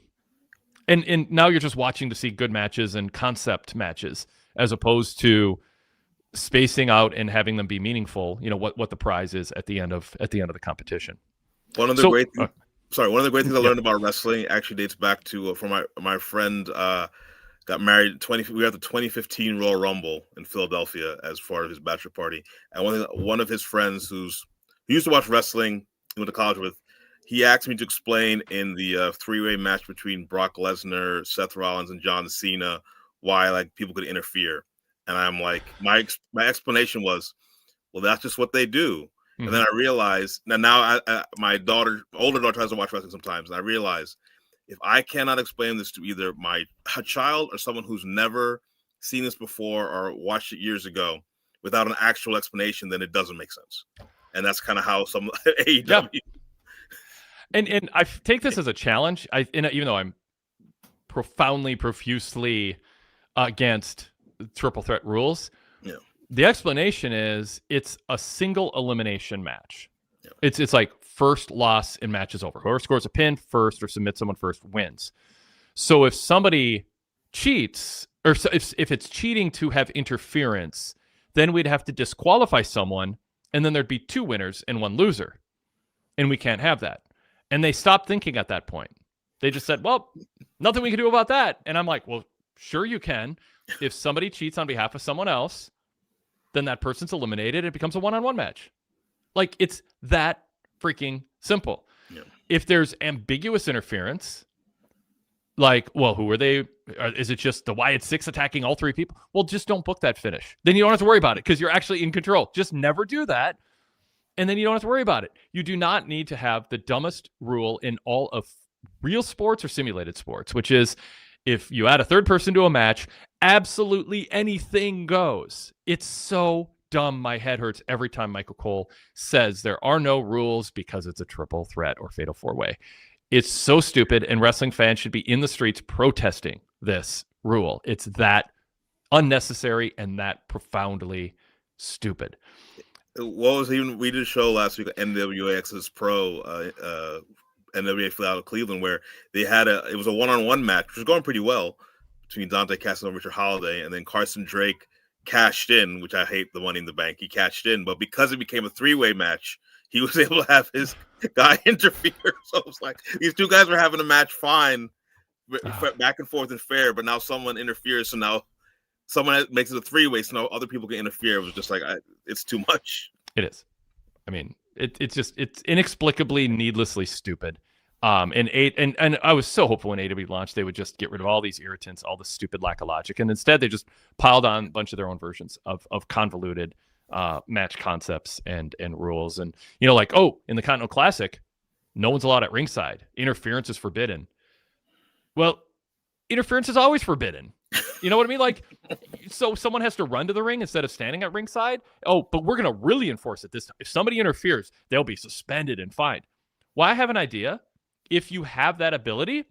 now you're just watching to see good matches and concept matches as opposed to spacing out and having them be meaningful, what the prize is at the end of the competition. One of the great things I learned about wrestling actually dates back to from my friend got married we were at the 2015 Royal Rumble in Philadelphia as part of his bachelor party, and one of his friends who used to watch wrestling, he went to college with, he asked me to explain in the three-way match between Brock Lesnar, Seth Rollins, and John Cena why like people could interfere. And I'm like, my explanation was, well, that's just what they do. Mm-hmm. And then I realized now my older daughter tries to watch wrestling sometimes, and I realize if I cannot explain this to either a child or someone who's never seen this before or watched it years ago without an actual explanation, then it doesn't make sense. And that's kind of how some AEW. Yeah. And I take this as a challenge. Even though I'm profusely against triple threat rules, the explanation is it's a single elimination match. It's like first loss and match is over. Whoever scores a pin first or submits someone first wins. So if somebody cheats, or if it's cheating to have interference, then we'd have to disqualify someone, and then there'd be two winners and one loser, and we can't have that. And they stopped thinking at that point. They just said, well, nothing we can do about that. And I'm like, well, sure you can. If somebody cheats on behalf of someone else, then that person's eliminated. It becomes a one-on-one match. Like, it's that freaking simple. Yeah. If there's ambiguous interference, like, well, who are they? Is it just the Wyatt Six attacking all three people? Well, just don't book that finish. Then you don't have to worry about it because you're actually in control. Just never do that. And then you don't have to worry about it. You do not need to have the dumbest rule in all of real sports or simulated sports, which is if you add a third person to a match, absolutely anything goes. It's so dumb. My head hurts every time Michael Cole says there are no rules because it's a triple threat or fatal four-way. It's so stupid, and wrestling fans should be in the streets protesting this rule. It's that unnecessary and that profoundly stupid. What was we did a show last week, NWA Access Pro, NWA Flat out of Cleveland, where they had it was a one-on-one match, which was going pretty well between Dante Cassidy and Richard Holiday, and then Carson Drake cashed in, which I hate the Money in the Bank. He cashed in, but because it became a three-way match, he was able to have his guy interfere. So it was like these two guys were having a match fine, back and forth and fair, but now someone interferes, so now someone makes it a three-way, so now other people can interfere. It was just like, it's too much. It is. I mean, it's inexplicably, needlessly stupid. And I was so hopeful when AEW launched, they would just get rid of all these irritants, all the stupid lack of logic. And instead they just piled on a bunch of their own versions of convoluted match concepts and rules. And, like, in the Continental Classic, no one's allowed at ringside. Interference is forbidden. Well, interference is always forbidden. You know what I mean? Like, so someone has to run to the ring instead of standing at ringside. Oh, but we're going to really enforce it this time. If somebody interferes, they'll be suspended and fined. Well, I have an idea. If you have that ability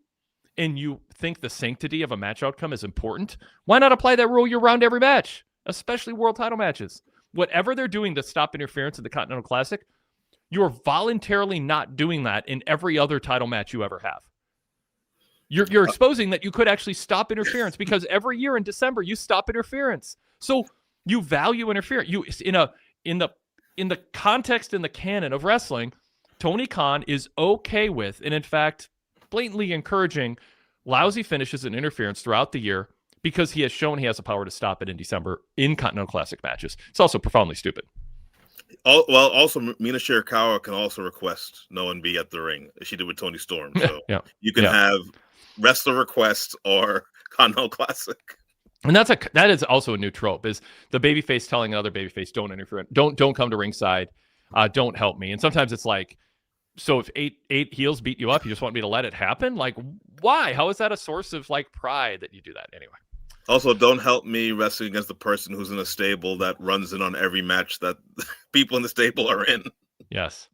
and you think the sanctity of a match outcome is important, why not apply that rule year-round every match, especially world title matches? Whatever they're doing to stop interference in the Continental Classic, you're voluntarily not doing that in every other title match you ever have. You're exposing that you could actually stop interference because every year in December you stop interference. So you value interference. You in the context, in the canon of wrestling, Tony Khan is okay with, and in fact, blatantly encouraging lousy finishes and interference throughout the year because he has shown he has the power to stop it in December in Continental Classic matches. It's also profoundly stupid. Well, also Mina Shirakawa can also request no one be at the ring, as she did with Tony Storm. So you can have wrestler request or Continental Classic. And that is also a new trope, is the babyface telling another babyface, don't interfere, don't come to ringside, don't help me. And sometimes it's like, so if eight heels beat you up, you just want me to let it happen? Like, why? How is that a source of like pride that you do that? Anyway. Also, don't help me wrestling against the person who's in a stable that runs in on every match that people in the stable are in. Yes.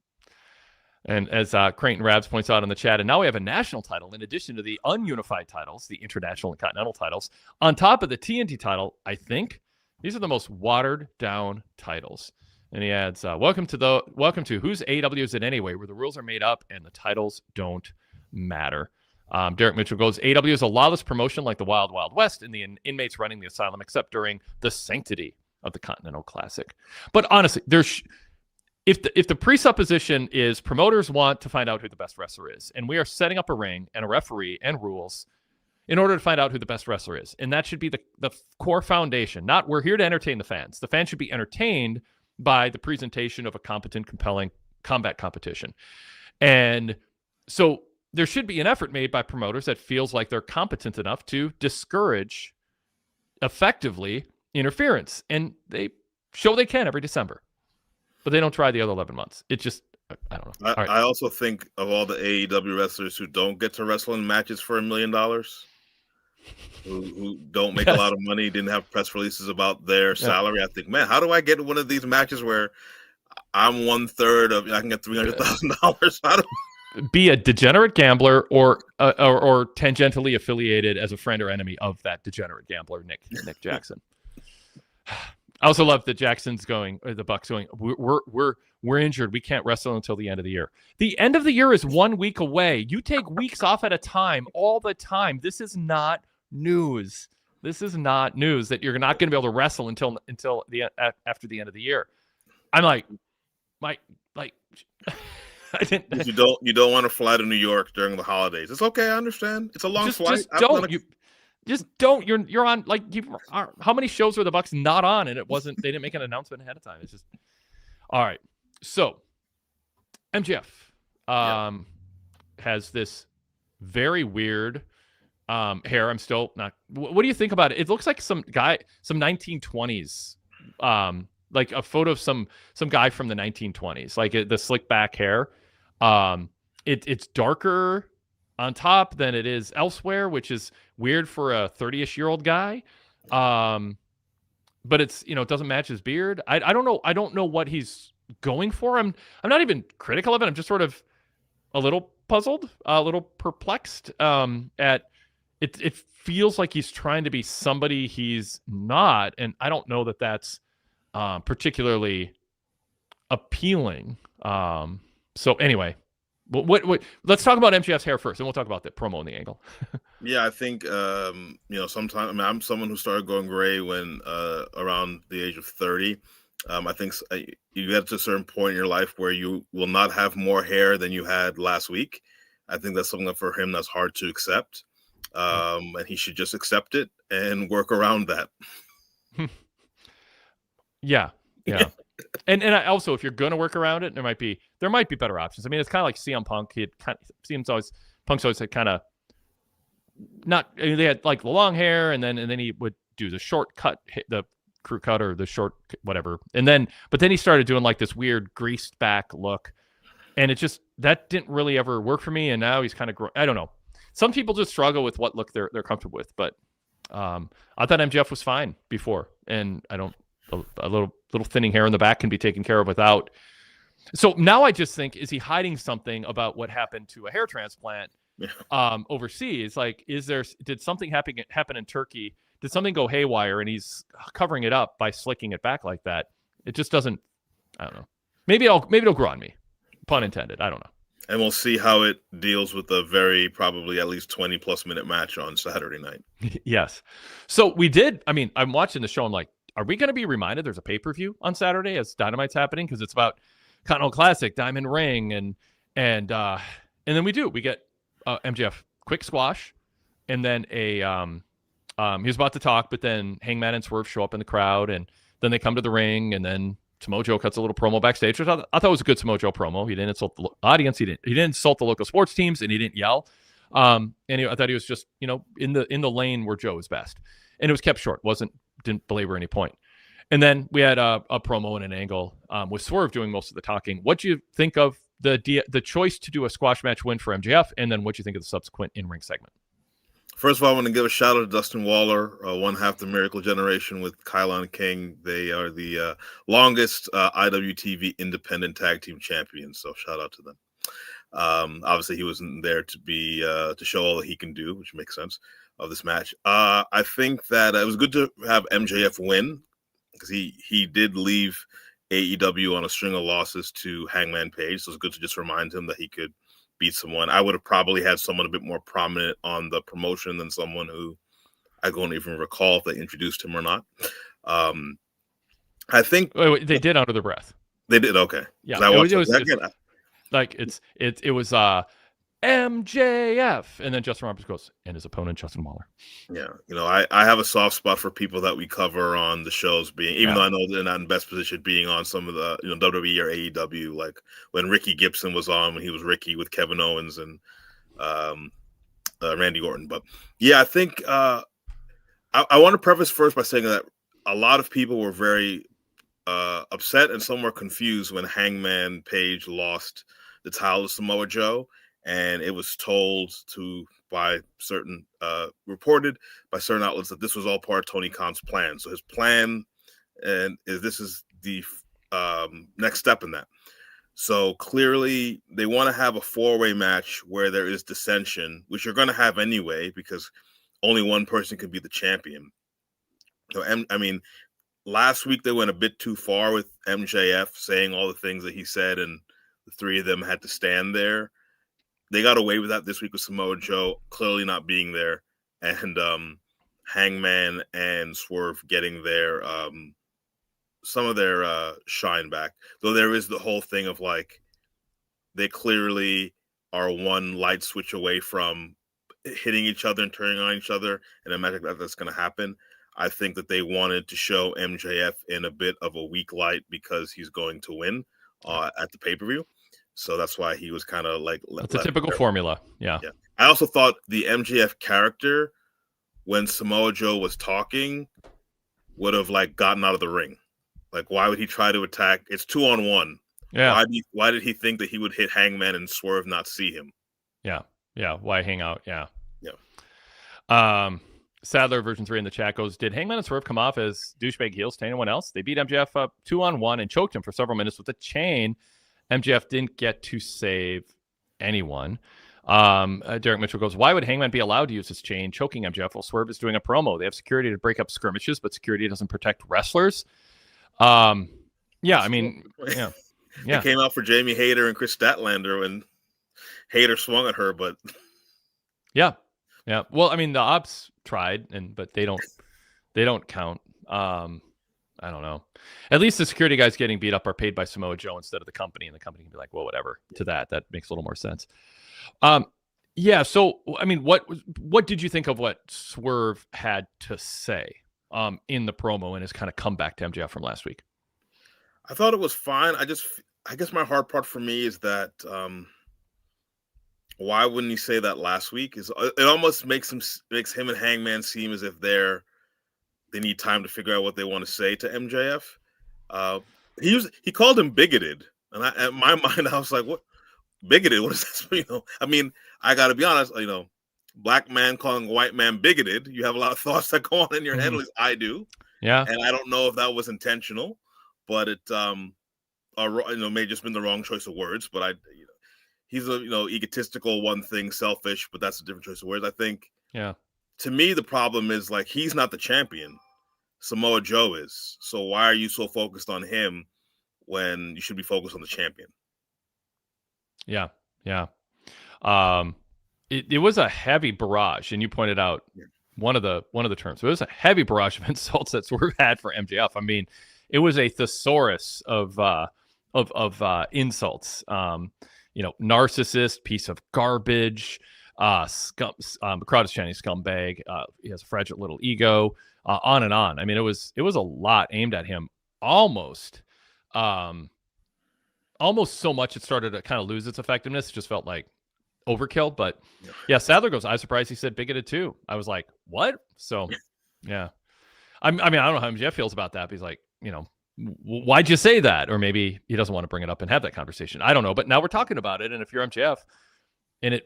And as Creighton Rabs points out in the chat, and now we have a national title in addition to the ununified titles, the international and continental titles, on top of the TNT title. I think these are the most watered down titles. And he adds, welcome to Whose AEW Is It Anyway, where the rules are made up and the titles don't matter. Derek Mitchell goes, AEW is a lawless promotion like the Wild Wild West and the inmates running the asylum, except during the sanctity of the Continental Classic. But honestly, if the presupposition is promoters want to find out who the best wrestler is, and we are setting up a ring and a referee and rules in order to find out who the best wrestler is, and that should be the core foundation. Not we're here to entertain the fans. The fans should be entertained by the presentation of a competent, compelling combat competition. And so there should be an effort made by promoters that feels like they're competent enough to discourage effectively interference. And they show they can every December, but they don't try the other 11 months. It just, I don't know. I also think of all the AEW wrestlers who don't get to wrestle in matches for $1 million, who don't make a lot of money, didn't have press releases about their salary. I think, man, how do I get one of these matches where I'm 1/3 of, I can get $300,000? How do be a degenerate gambler or tangentially affiliated as a friend or enemy of that degenerate gambler, Nick Jackson. I also love that Jackson's going, or the Bucks going, we're injured. We can't wrestle until the end of the year. The end of the year is 1 week away. You take weeks off at a time all the time. This is not news. This is not news that you're not going to be able to wrestle until after the end of the year. I'm like, I didn't. You don't want to fly to New York during the holidays. It's okay. I understand. It's a long flight. Just don't. You're on, like, how many shows were the Bucks not on? And they didn't make an announcement ahead of time. It's just, all right. So MJF has this very weird hair. I'm still not. What do you think about it? It looks like some 1920s, like a photo of some guy from the 1920s, like the slick back hair. It's darker on top than it is elsewhere, which is weird for a 30-ish-year-old guy. But it's, it doesn't match his beard. I don't know. I don't know what he's going for. I'm not even critical of it. I'm just sort of a little puzzled, a little perplexed at it. It feels like he's trying to be somebody he's not. And I don't know that that's particularly appealing. So anyway, what let's talk about MJF's hair first, and we'll talk about the promo and the angle. Yeah, I think sometimes, I'm someone who started going gray when around the age of 30. I think you get to a certain point in your life where you will not have more hair than you had last week. I think that's something for him that's hard to accept, and he should just accept it and work around that. Yeah. And I also, if you're gonna work around it, there might be better options. I mean, it's kind of like CM Punk. Punk's always had kind of not. I mean, they had like the long hair, and then he would do the short cut, the crew cut, or the short whatever. But then he started doing like this weird greased back look, and that didn't really ever work for me. And now he's kind of I don't know. Some people just struggle with what look they're comfortable with, but I thought MJF was fine before, and I don't. A little thinning hair in the back can be taken care of without. So now I just think, is he hiding something about what happened to a hair transplant overseas? Like, did something happen in Turkey? Did something go haywire and he's covering it up by slicking it back like that? It just doesn't. I don't know. Maybe it'll grow on me. Pun intended. I don't know. And we'll see how it deals with a very probably at least 20+ minute match on Saturday night. Yes. So we did. I mean, I'm watching the show. I'm like, are we going to be reminded there's a pay-per-view on Saturday as Dynamite's happening? Because it's about Continental Classic, Diamond Ring, and then we get MJF quick squash, and then he was about to talk, but then Hangman and Swerve show up in the crowd, and then they come to the ring, and then Samoa Joe cuts a little promo backstage, which I thought was a good Samoa Joe promo. He didn't insult the audience, he didn't insult the local sports teams, and he didn't yell. I thought he was just in the lane where Joe is best, and it was kept short. Didn't belabor any point. And then we had a promo and an angle with Swerve doing most of the talking. What do you think of the choice to do a squash match win for MJF? And then what do you think of the subsequent in-ring segment? First of all, I want to give a shout out to Dustin Waller, one half the Miracle Generation with Kylon King. They are the longest IWTV independent tag team champions. So shout out to them. Obviously, he wasn't there to be to show all that he can do, which makes sense of this match. I think that it was good to have MJF win, because he did leave AEW on a string of losses to Hangman Page. So it's good to just remind him that he could beat someone. I would have probably had someone a bit more prominent on the promotion than someone who I don't even recall if they introduced him or not. I think wait, they did under the breath. They did. Okay. Yeah. It was MJF, and then Justin Roberts goes, and his opponent Justin Waller. Yeah, I have a soft spot for people that we cover on the shows, even though I know they're not in best position being on some of the WWE or AEW, like when Ricky Gibson was on, when he was Ricky with Kevin Owens and Randy Orton. But yeah, I think I want to preface first by saying that a lot of people were very upset and some were confused when Hangman Page lost the title to Samoa Joe. And it was told reported by certain outlets that this was all part of Tony Khan's plan. So his plan this is the next step in that. So clearly they want to have a 4-way match where there is dissension, which you're going to have anyway, because only one person can be the champion. So, I mean, last week they went a bit too far with MJF saying all the things that he said, and the three of them had to stand there. They got away with that this week with Samoa Joe clearly not being there, and Hangman and Swerve getting their some of their shine back. Though there is the whole thing of like they clearly are one light switch away from hitting each other and turning on each other, and imagine that's going to happen. I think that they wanted to show MJF in a bit of a weak light because he's going to win at the pay-per-view. So that's why he was kind of like... That's a typical formula. Yeah. I also thought the MJF character, when Samoa Joe was talking, would have like gotten out of the ring. Like, why would he try to attack? It's 2-on-1. Yeah. Why did he think that he would hit Hangman and Swerve not see him? Yeah. Why hang out? Yeah. Yeah. Sadler version 3 in the chat goes, did Hangman and Swerve come off as douchebag heels to anyone else? They beat MJF up 2-on-1 and choked him for several minutes with a chain. MJF didn't get to save anyone. Derek Mitchell goes, why would Hangman be allowed to use his chain choking MJF while Swerve is doing a promo? They have security to break up skirmishes, but security doesn't protect wrestlers. I mean, yeah. It came out for Jamie Hayter and Chris Statlander when Hayter swung at her, but yeah. Well, I mean, the ops tried, but they don't count. I don't know. At least the security guys getting beat up are paid by Samoa Joe instead of the company, and the company can be like, well, whatever. To that makes a little more sense. So I mean, what did you think of what Swerve had to say in the promo and his kind of comeback to MJF from last week? I thought it was fine. I guess my hard part for me is that why wouldn't he say that last week? It almost makes him and Hangman seem as if they need time to figure out what they want to say to MJF. He called him bigoted, and in my mind I was like, what bigoted? What is this? I mean, I got to be honest. black man calling a white man bigoted, you have a lot of thoughts that go on in your head. At least I do. Yeah. And I don't know if that was intentional, but it may just been the wrong choice of words. But he's a egotistical one thing, selfish, but that's a different choice of words. I think. Yeah. To me, the problem is like he's not the champion. Samoa Joe is. So why are you so focused on him when you should be focused on the champion? Yeah. Yeah. It was a heavy barrage, and you pointed out one of the terms. It was a heavy barrage of insults that Swerve had for MJF. I mean, it was a thesaurus of insults. Narcissist, piece of garbage, scum. Crowd is chanting scumbag. He has a fragile little ego. On and on. I mean, it was a lot aimed at him. Almost so much it started to kind of lose its effectiveness. It just felt like overkill. But yeah, Sadler goes, I was surprised he said bigoted too. I was like, what? So yeah. I mean, I don't know how MJF feels about that. But he's like, why'd you say that? Or maybe he doesn't want to bring it up and have that conversation. I don't know. But now we're talking about it. And if you're MJF and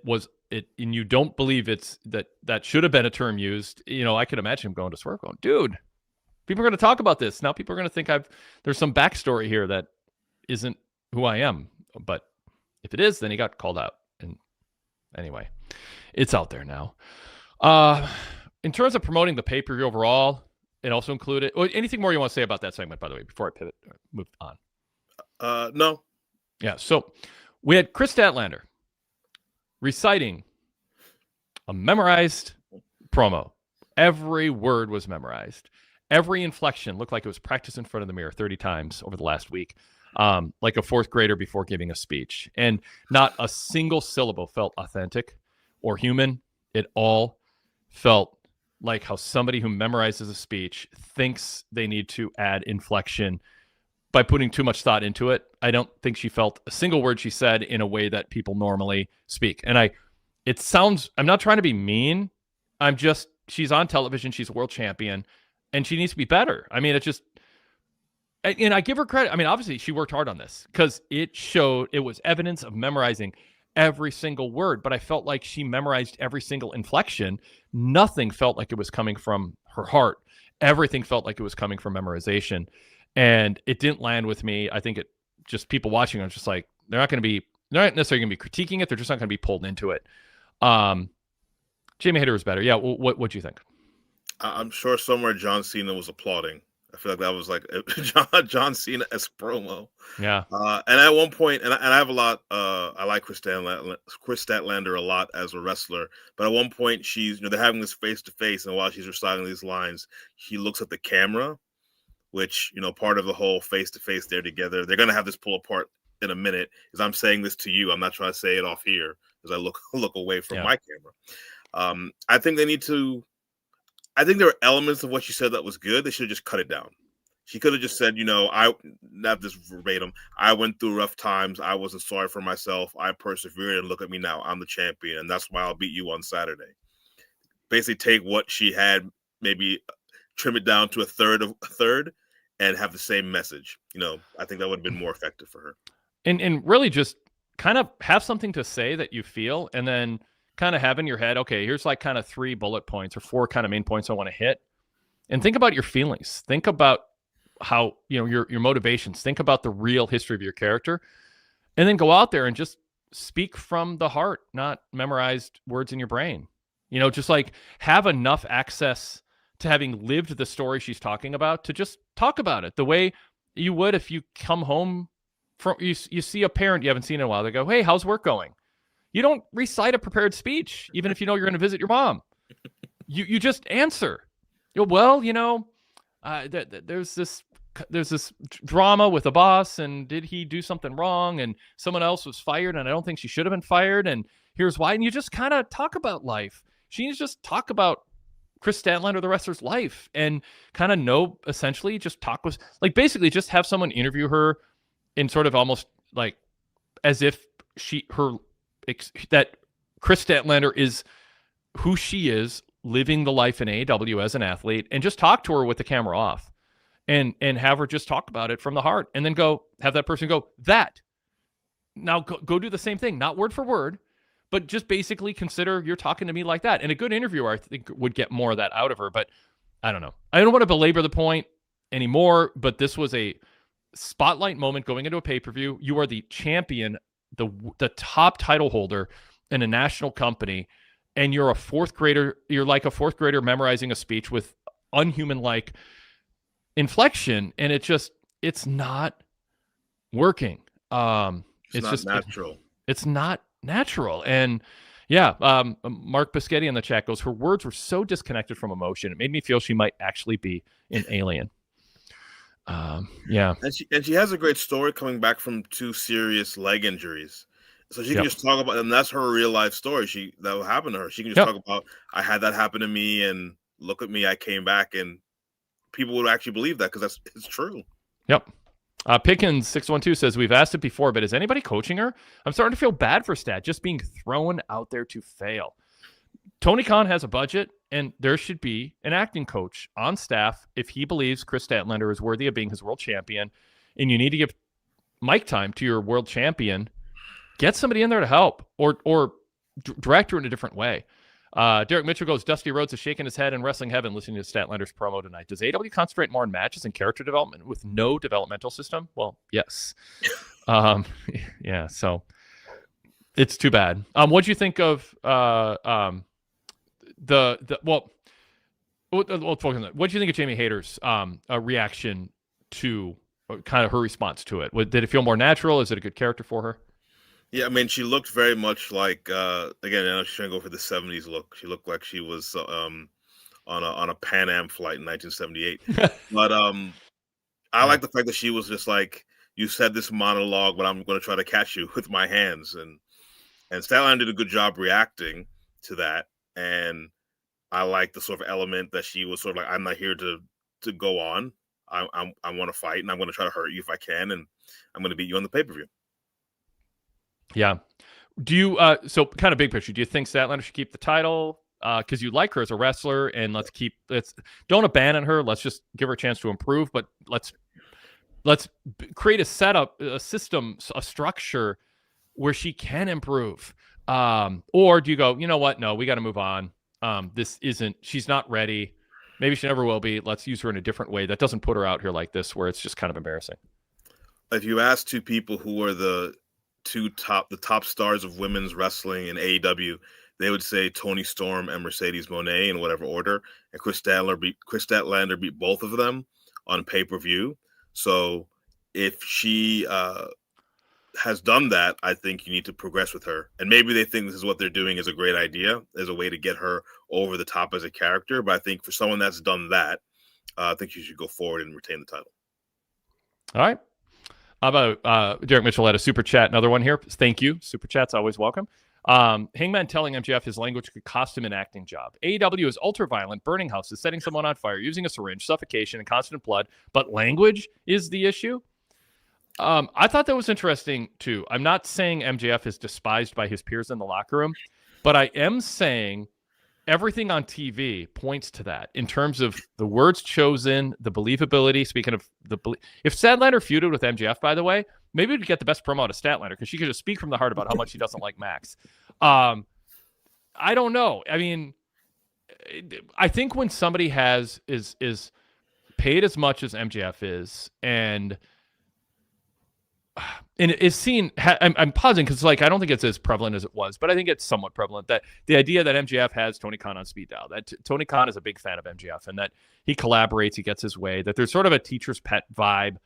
and you don't believe it's that should have been a term used, I could imagine him going to Swerve going, dude, people are going to talk about this. Now people are going to think there's some backstory here that isn't who I am. But if it is, then he got called out. And anyway, it's out there now. In terms of promoting the pay-per-view overall, it also included anything more you want to say about that segment, by the way, before I pivot, move on? No. Yeah. So we had Chris Statlander reciting a memorized promo. Every word was memorized. Every inflection looked like it was practiced in front of the mirror 30 times over the last week, like a fourth grader before giving a speech. And not a single syllable felt authentic or human. It all felt like how somebody who memorizes a speech thinks they need to add inflection by putting too much thought into it. I don't think she felt a single word she said in a way that people normally speak. And I'm not trying to be mean. She's on television. She's a world champion and she needs to be better. I mean, and I give her credit. I mean, obviously she worked hard on this because it was evidence of memorizing every single word, but I felt like she memorized every single inflection. Nothing felt like it was coming from her heart. Everything felt like it was coming from memorization. And it didn't land with me. I think people watching are just like, they're not necessarily going to be critiquing it. They're just not going to be pulled into it. Jamie Hayter was better. Yeah. What do you think? I'm sure somewhere John Cena was applauding. I feel like that was like John Cena-esque promo. Yeah. And at one point, and I have a lot, I like Chris Statlander a lot as a wrestler, but at one point they're having this face-to-face, and while she's reciting these lines, he looks at the camera, which, part of the whole face-to-face they're together. They're going to have this pull apart in a minute, because I'm saying this to you. I'm not trying to say it off here, because I look away from my camera. I think there were elements of what she said that was good. They should have just cut it down. She could have just said, not this verbatim, I went through rough times. I wasn't sorry for myself. I persevered, and look at me now. I'm the champion, and that's why I'll beat you on Saturday. Basically take what she had, maybe trim it down to a third, and have the same message. I think that would have been more effective for her. And really just kind of have something to say that you feel, and then kind of have in your head, okay, here's like kind of 3 bullet points or 4 kind of main points I want to hit. And think about your feelings. Think about how, your motivations. Think about the real history of your character. And then go out there and just speak from the heart, not memorized words in your brain. Just like have enough access to having lived the story she's talking about to just talk about it the way you would if you come home from, you see a parent you haven't seen in a while. They go, hey, how's work going? You don't recite a prepared speech, even if you know you're going to visit your mom. You just answer. There's this drama with a boss, and did he do something wrong? And someone else was fired, and I don't think she should have been fired. And here's why. And you just kind of talk about life. She needs to just talk about Chris Statlander, the wrestler's life, and kind of essentially just talk with, like, basically just have someone interview her in sort of almost like as if that Chris Statlander is who she is, living the life in AEW as an athlete, and just talk to her with the camera off and have her just talk about it from the heart, and then have that person go, now go do the same thing, not word for word, but just basically consider you're talking to me like that. And a good interviewer, I think, would get more of that out of her. But I don't know. I don't want to belabor the point anymore, but this was a spotlight moment going into a pay-per-view. You are the champion, the top title holder in a national company, and you're a fourth grader. You're like a fourth grader memorizing a speech with unhuman-like inflection, and it's not working. It's not just natural. It's not natural. And yeah, Mark Biscotti in the chat goes, her words were so disconnected from emotion. It made me feel she might actually be an alien. Yeah. And she has a great story coming back from 2 serious leg injuries. So she can just talk about, and that's her real life story. That will happen to her. She can just talk about, I had that happen to me, and look at me, I came back, and people would actually believe that because it's true. Yep. Pickens 612 says, we've asked it before, but is anybody coaching her? I'm starting to feel bad for Stat, just being thrown out there to fail. Tony Khan has a budget, and there should be an acting coach on staff if he believes Chris Statlander is worthy of being his world champion, and you need to give mic time to your world champion. Get somebody in there to help, or direct her in a different way. Derek Mitchell goes, Dusty Rhodes is shaking his head in wrestling heaven listening to Statlander's promo tonight. Does AEW concentrate more on matches and character development with no developmental system? Well, yes. Yeah, so it's too bad. What do you think of what do you think of Jamie Hayter's reaction to kind of her response to it? Did it feel more natural? Is it a good character for her? Yeah, I mean, she looked very much like again, I know she's trying to go for the 70s look. She looked like she was on a Pan Am flight in 1978. But I like the fact that she was just like, you said this monologue, but I'm going to try to catch you with my hands. And Statlander did a good job reacting to that. And I like the sort of element that she was sort of like, I'm not here to go on. I want to fight, and I'm going to try to hurt you if I can, and I'm going to beat you on the pay-per-view. Yeah. Do you so kind of big picture, do you think Statlander should keep the title? Because you like her as a wrestler, and don't abandon her. Let's just give her a chance to improve, but let's create a setup, a system, a structure where she can improve. Or do you go, you know what? No, we got to move on. She's not ready. Maybe she never will be. Let's use her in a different way that doesn't put her out here like this, where it's just kind of embarrassing. If you ask 2 people who are the top stars of women's wrestling in AEW, they would say Toni Storm and Mercedes Moné in whatever order. And Chris Statlander beat both of them on pay-per-view. So if she has done that, I think you need to progress with her. And maybe they think this is what they're doing is a great idea, as a way to get her over the top as a character. But I think for someone that's done that, I think you should go forward and retain the title. All right. How about Derek Mitchell had a super chat, another one here. Thank you. Super chat's always welcome. Hangman telling MJF his language could cost him an acting job. AEW is ultra-violent, burning houses, setting someone on fire, using a syringe, suffocation, and constant blood, but language is the issue? I thought that was interesting, too. I'm not saying MJF is despised by his peers in the locker room, but I am saying everything on TV points to that in terms of the words chosen, the believability. Speaking of if Statlander feuded with MJF, by the way, maybe we'd get the best promo out of Statlander because she could just speak from the heart about how much she doesn't like Max. I don't know. I mean, I think when somebody is paid as much as MJF is, and is seen, I'm pausing because I don't think it's as prevalent as it was, but I think it's somewhat prevalent that the idea that MJF has Tony Khan on speed dial, that Tony Khan is a big fan of MJF, and that he collaborates, he gets his way, that there's sort of a teacher's pet vibe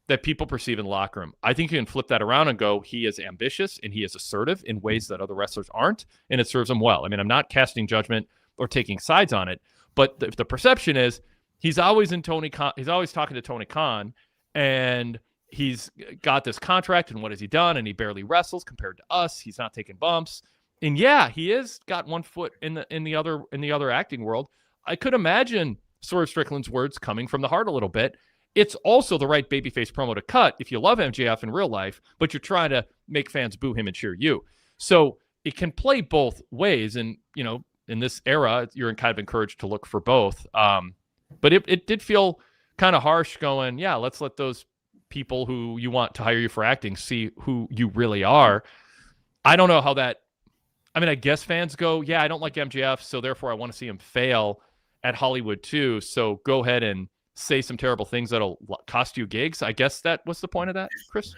that people perceive in the locker room. I think you can flip that around and go, he is ambitious and he is assertive in ways that other wrestlers aren't, and it serves him well. I mean, I'm not casting judgment or taking sides on it, but the perception is he's always talking to Tony Khan, and he's got this contract, and what has he done? And he barely wrestles compared to us. He's not taking bumps. And yeah, he has got one foot in the other acting world. I could imagine Swerve Strickland's words coming from the heart a little bit. It's also the right babyface promo to cut if you love MJF in real life, but you're trying to make fans boo him and cheer you. So it can play both ways. And, in this era, you're kind of encouraged to look for both. But it did feel kind of harsh going, yeah, let's let those people who you want to hire you for acting see who you really are. I don't know how that I mean, I guess fans go, yeah, I don't like MJF, so therefore I want to see him fail at Hollywood too. So go ahead and say some terrible things that'll cost you gigs. I guess that was the point of that, Chris.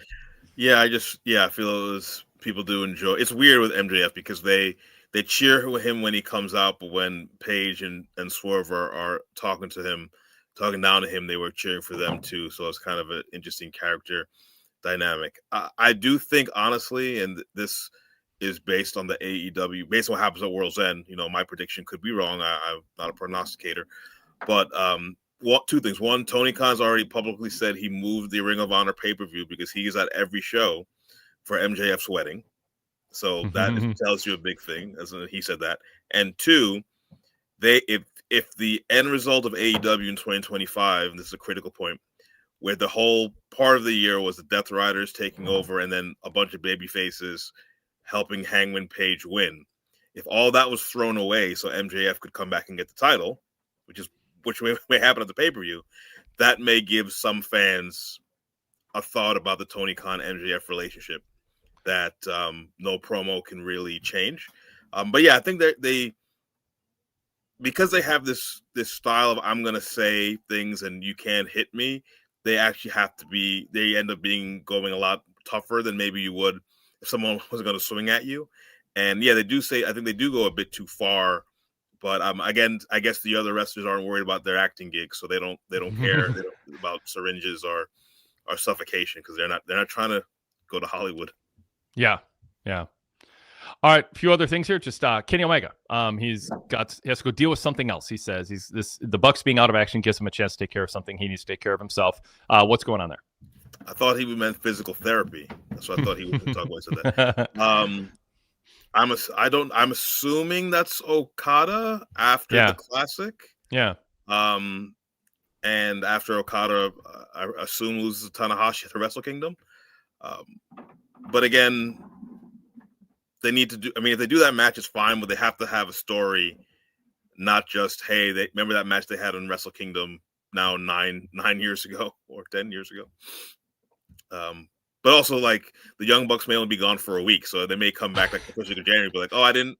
Yeah, I feel it was people do enjoy. It's weird with MJF because they cheer him when he comes out, but when Paige and Swerve are talking to him, talking down to him, they were cheering for them too. So it's kind of an interesting character dynamic. I do think, honestly, and this is based on the AEW, based on what happens at World's End. You know, my prediction could be wrong. I'm not a prognosticator, but two things. One, Tony Khan's already publicly said he moved the Ring of Honor pay-per-view because he's at every show for MJF's wedding. So that tells you a big thing, as he said that. And two, if the end result of AEW in 2025, and this is a critical point, where the whole part of the year was the Death Riders taking over and then a bunch of baby faces helping Hangman Page win. If all that was thrown away so MJF could come back and get the title, which may happen at the pay-per-view, that may give some fans a thought about the Tony Khan MJF relationship that no promo can really change. But yeah, I think that they because they have this style of I'm gonna say things and you can't hit me, they actually have to be, they end up going a lot tougher than maybe you would if someone was going to swing at you. And yeah, I think they do go a bit too far. But again, I guess the other wrestlers aren't worried about their acting gigs, so they don't care about syringes or suffocation because they're not trying to go to Hollywood. Yeah. All right, a few other things here. Just Kenny Omega. He has to go deal with something else. He says the Bucks being out of action gives him a chance to take care of something. He needs to take care of himself. What's going on there? I thought he meant physical therapy. That's what I thought he was going to talk about. Said that. I'm assuming that's Okada after the Classic. Yeah. And after Okada, I assume loses to Tanahashi at the Wrestle Kingdom. But again, they need to do. I mean, if they do that match, it's fine, but they have to have a story, not just hey, they remember that match they had on Wrestle Kingdom now 9 years ago or 10 years ago. But also like the Young Bucks may only be gone for a week, so they may come back like the first week of January, but like, oh, I didn't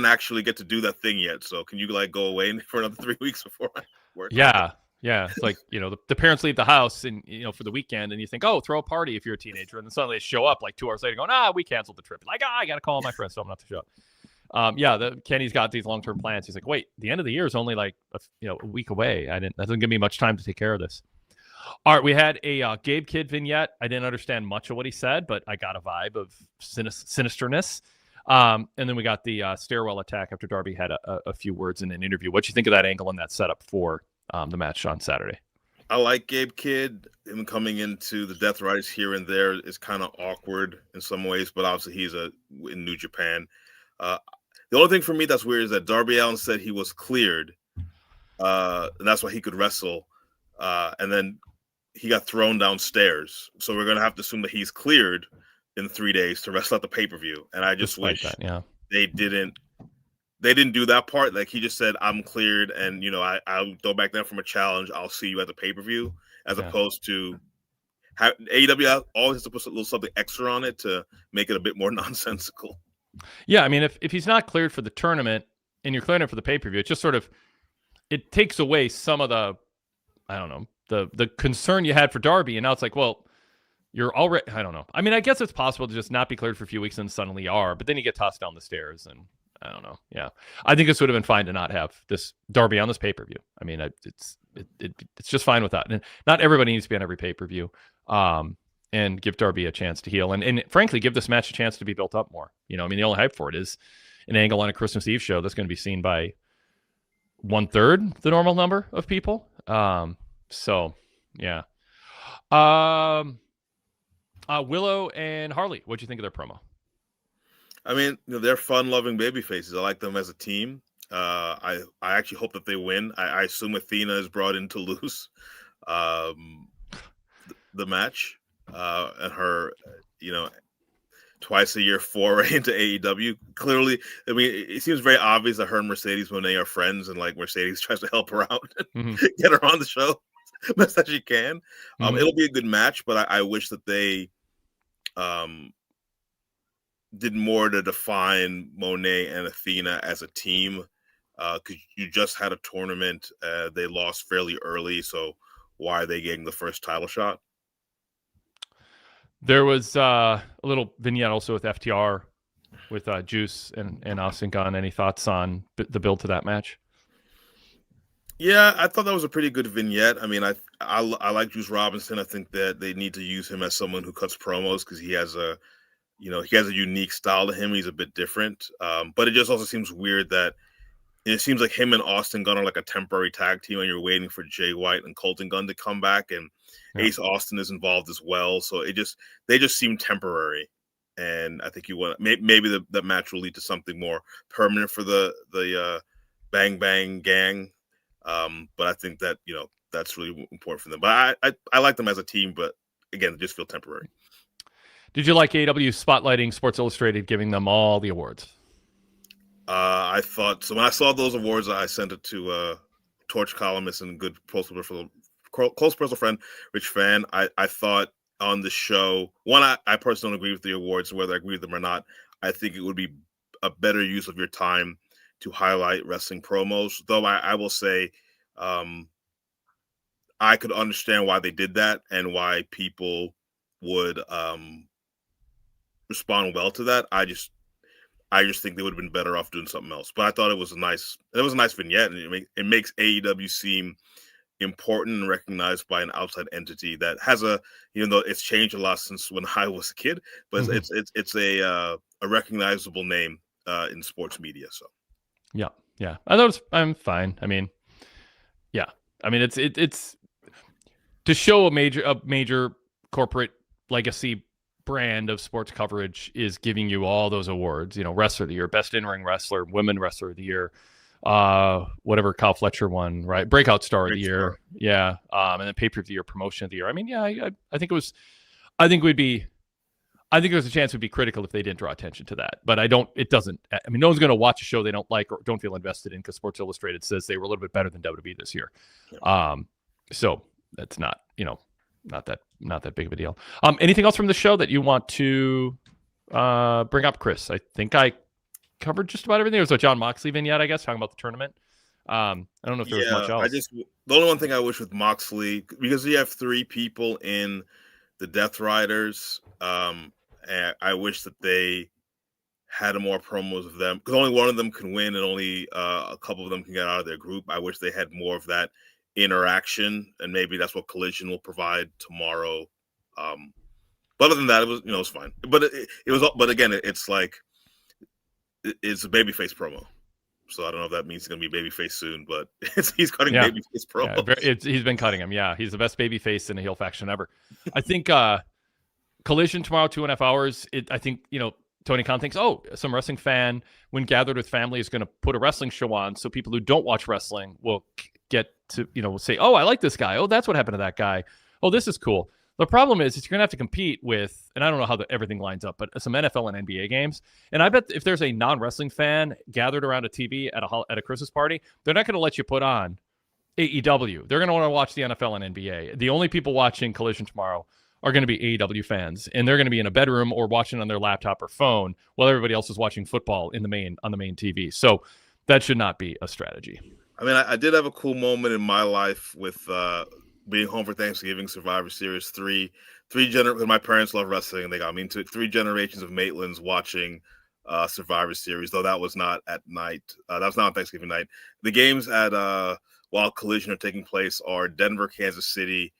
actually get to do that thing yet. So can you like go away for another 3 weeks before I work? Yeah. It's like, the parents leave the house and, for the weekend and you think, oh, throw a party if you're a teenager. And then suddenly they show up like 2 hours later going, we canceled the trip. Like, I got to call my friends so I'm not to show up. Kenny's got these long-term plans. He's like, wait, the end of the year is only like, a week away. That doesn't give me much time to take care of this. All right. We had a Gabe Kidd vignette. I didn't understand much of what he said, but I got a vibe of sinisterness. And then we got the stairwell attack after Darby had a few words in an interview. What do you think of that angle and that setup for the match on Saturday? I like Gabe Kidd. Him coming into the Death Riders here and there is kind of awkward in some ways, but obviously he's in New Japan. The only thing for me that's weird is that Darby Allin said he was cleared, and that's why he could wrestle. And then he got thrown downstairs. So we're going to have to assume that he's cleared in 3 days to wrestle at the pay-per-view. And I just wish they didn't do that part. Like he just said, I'm cleared. And, I'll go back there from a challenge. I'll see you at the pay-per-view as opposed to AEW always has to put a little something extra on it to make it a bit more nonsensical. Yeah. I mean, if he's not cleared for the tournament and you're clearing it for the pay-per-view, it's just sort of, it takes away some of the, I don't know, the concern you had for Darby. And now it's like, well, you're already, I don't know. I mean, I guess it's possible to just not be cleared for a few weeks and suddenly you are, but then you get tossed down the stairs and I don't know. Yeah. I think this would have been fine to not have this Darby on this pay-per-view. I mean, it's just fine with that. And not everybody needs to be on every pay-per-view. And give Darby a chance to heal. And frankly, give this match a chance to be built up more. I mean, the only hype for it is an angle on a Christmas Eve show that's going to be seen by 1/3 the normal number of people. So yeah. Willow and Harley, what'd you think of their promo? I mean, they're fun-loving baby faces. I like them as a team. I actually hope that they win. I assume Athena is brought in to lose the match, and her, twice a year foray into AEW. Clearly, I mean, it seems very obvious that her and Mercedes, when they are friends, and like Mercedes tries to help her out and get her on the show best that she can. It'll be a good match, but I wish that they did more to define Monet and Athena as a team. Because you just had a tournament, they lost fairly early, so why are they getting the first title shot? There was a little vignette also with FTR, with Juice and Austin Gunn. Any thoughts on the build to that match? Yeah, I thought that was a pretty good vignette. I mean, I like Juice Robinson. I think that they need to use him as someone who cuts promos because he has a unique style to him. He's a bit different, but it just also seems weird that it seems like him and Austin Gunn are like a temporary tag team, and you're waiting for Jay White and Colton Gunn to come back, and Ace Austin is involved as well. So they just seem temporary, and I think maybe the match will lead to something more permanent for the Bang Bang Gang. But I think that that's really important for them. But I like them as a team, but again, they just feel temporary. Did you like AEW spotlighting Sports Illustrated, giving them all the awards? I thought so. When I saw those awards, I sent it to Torch columnist and good close personal friend, Rich Fan. I thought on the show, I personally don't agree with the awards, whether I agree with them or not. I think it would be a better use of your time to highlight wrestling promos. Though I will say, I could understand why they did that and why people would respond well to that. I just think they would have been better off doing something else. But I thought it was a nice vignette, and it makes AEW seem important and recognized by an outside entity that has even though it's changed a lot since when I was a kid, but it's a recognizable name in sports media. So yeah, I'm fine. I mean, yeah, I mean it's to show a major corporate legacy brand of sports coverage is giving you all those awards, wrestler of the year, best in-ring wrestler, women wrestler of the year, whatever Kyle Fletcher won, right? Breakout star of the year. Yeah. And then pay-per-view of the year, promotion of the year. I mean, yeah, I think there's a chance it would be critical if they didn't draw attention to that, but no one's going to watch a show they don't like or don't feel invested in because Sports Illustrated says they were a little bit better than WWE this year. Yeah. So that's not that big of a deal. Anything else from the show that you want to bring up, Chris? I think I covered just about everything. There was a John Moxley vignette, I guess, talking about the tournament. I don't know if there was much else. The only one thing I wish with Moxley, because you have 3 people in the Death Riders, and I wish that they had more promos of them, because only one of them can win and only a couple of them can get out of their group. I wish they had more of that interaction, and maybe that's what Collision will provide tomorrow. But other than that, it was fine. But but again, it's like it's a babyface promo, so I don't know if that means he's gonna be babyface soon. But he's cutting babyface promo. Yeah, he's been cutting him. Yeah, he's the best babyface in a heel faction ever. I think Collision tomorrow, 2.5 hours. I think Tony Khan thinks, some wrestling fan when gathered with family is going to put a wrestling show on, so people who don't watch wrestling will get to say, I like this guy. That's what happened to that guy. This is cool. The problem is you're going to have to compete with, and I don't know how everything lines up, but some NFL and NBA games. And I bet if there's a non-wrestling fan gathered around a TV at a Christmas party, they're not going to let you put on AEW. They're going to want to watch the NFL and NBA. The only people watching Collision tomorrow are going to be AEW fans, and they're going to be in a bedroom or watching on their laptop or phone while everybody else is watching football on the main TV. So that should not be a strategy. I mean, I did have a cool moment in my life with being home for Thanksgiving, Survivor Series 3. My parents love wrestling, and they got me into it. 3 generations of Maitlands watching Survivor Series, though that was not at night. That was not on Thanksgiving night. The games at while Collision are taking place are Denver, Kansas City,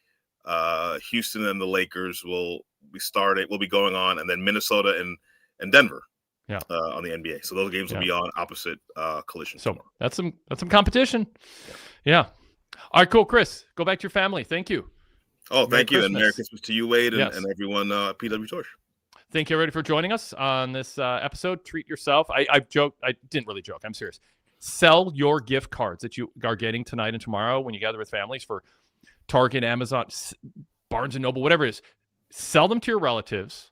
Houston, and the Lakers will be going on, and then Minnesota and Denver. Yeah, on the NBA. So those games will be on opposite Collision. So that's some competition. Yeah. All right, cool, Chris. Go back to your family. Thank you. Oh, thank you, and Merry Christmas to you, Wade, and everyone at PWTorch. Thank you, everybody, for joining us on this episode. Treat yourself. I joked. I didn't really joke. I'm serious. Sell your gift cards that you are getting tonight and tomorrow when you gather with families for Target, Amazon, Barnes & Noble, whatever it is. Sell them to your relatives,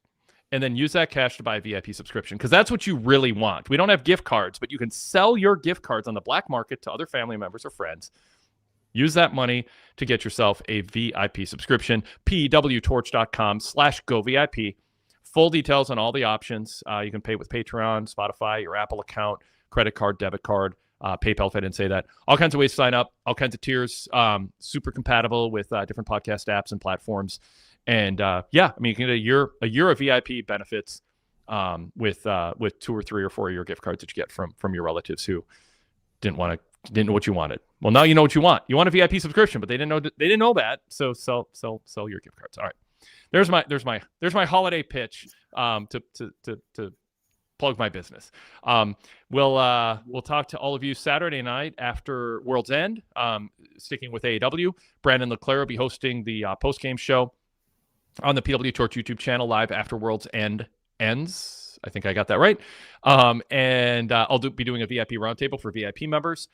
and then use that cash to buy a VIP subscription, because that's what you really want. We don't have gift cards, but you can sell your gift cards on the black market to other family members or friends. Use that money to get yourself a VIP subscription. pwtorch.com/govip full details on all the options. You can pay with Patreon, Spotify, your Apple account, credit card, debit card, PayPal if I didn't say that. All kinds of ways to sign up, all kinds of tiers, super compatible with different podcast apps and platforms. And yeah, I mean, you can get a year of VIP benefits with 2 or 3 or 4 year gift cards that you get from your relatives who didn't know what you wanted. Well, now you know what you want. You want a VIP subscription, but they didn't know that. So sell your gift cards. All right. There's my holiday pitch to plug my business. We'll talk to all of you Saturday night after World's End. Sticking with AEW, Brandon LeClaire will be hosting the post game show on the PWTorch YouTube channel live after World's End ends. I think I got that right. And I'll be doing a VIP roundtable for VIP members.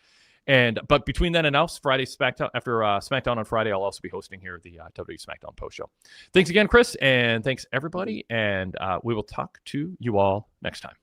But between then and now, Friday SmackDown, after SmackDown on Friday, I'll also be hosting here the WWE SmackDown post show. Thanks again, Chris, and thanks everybody. And we will talk to you all next time.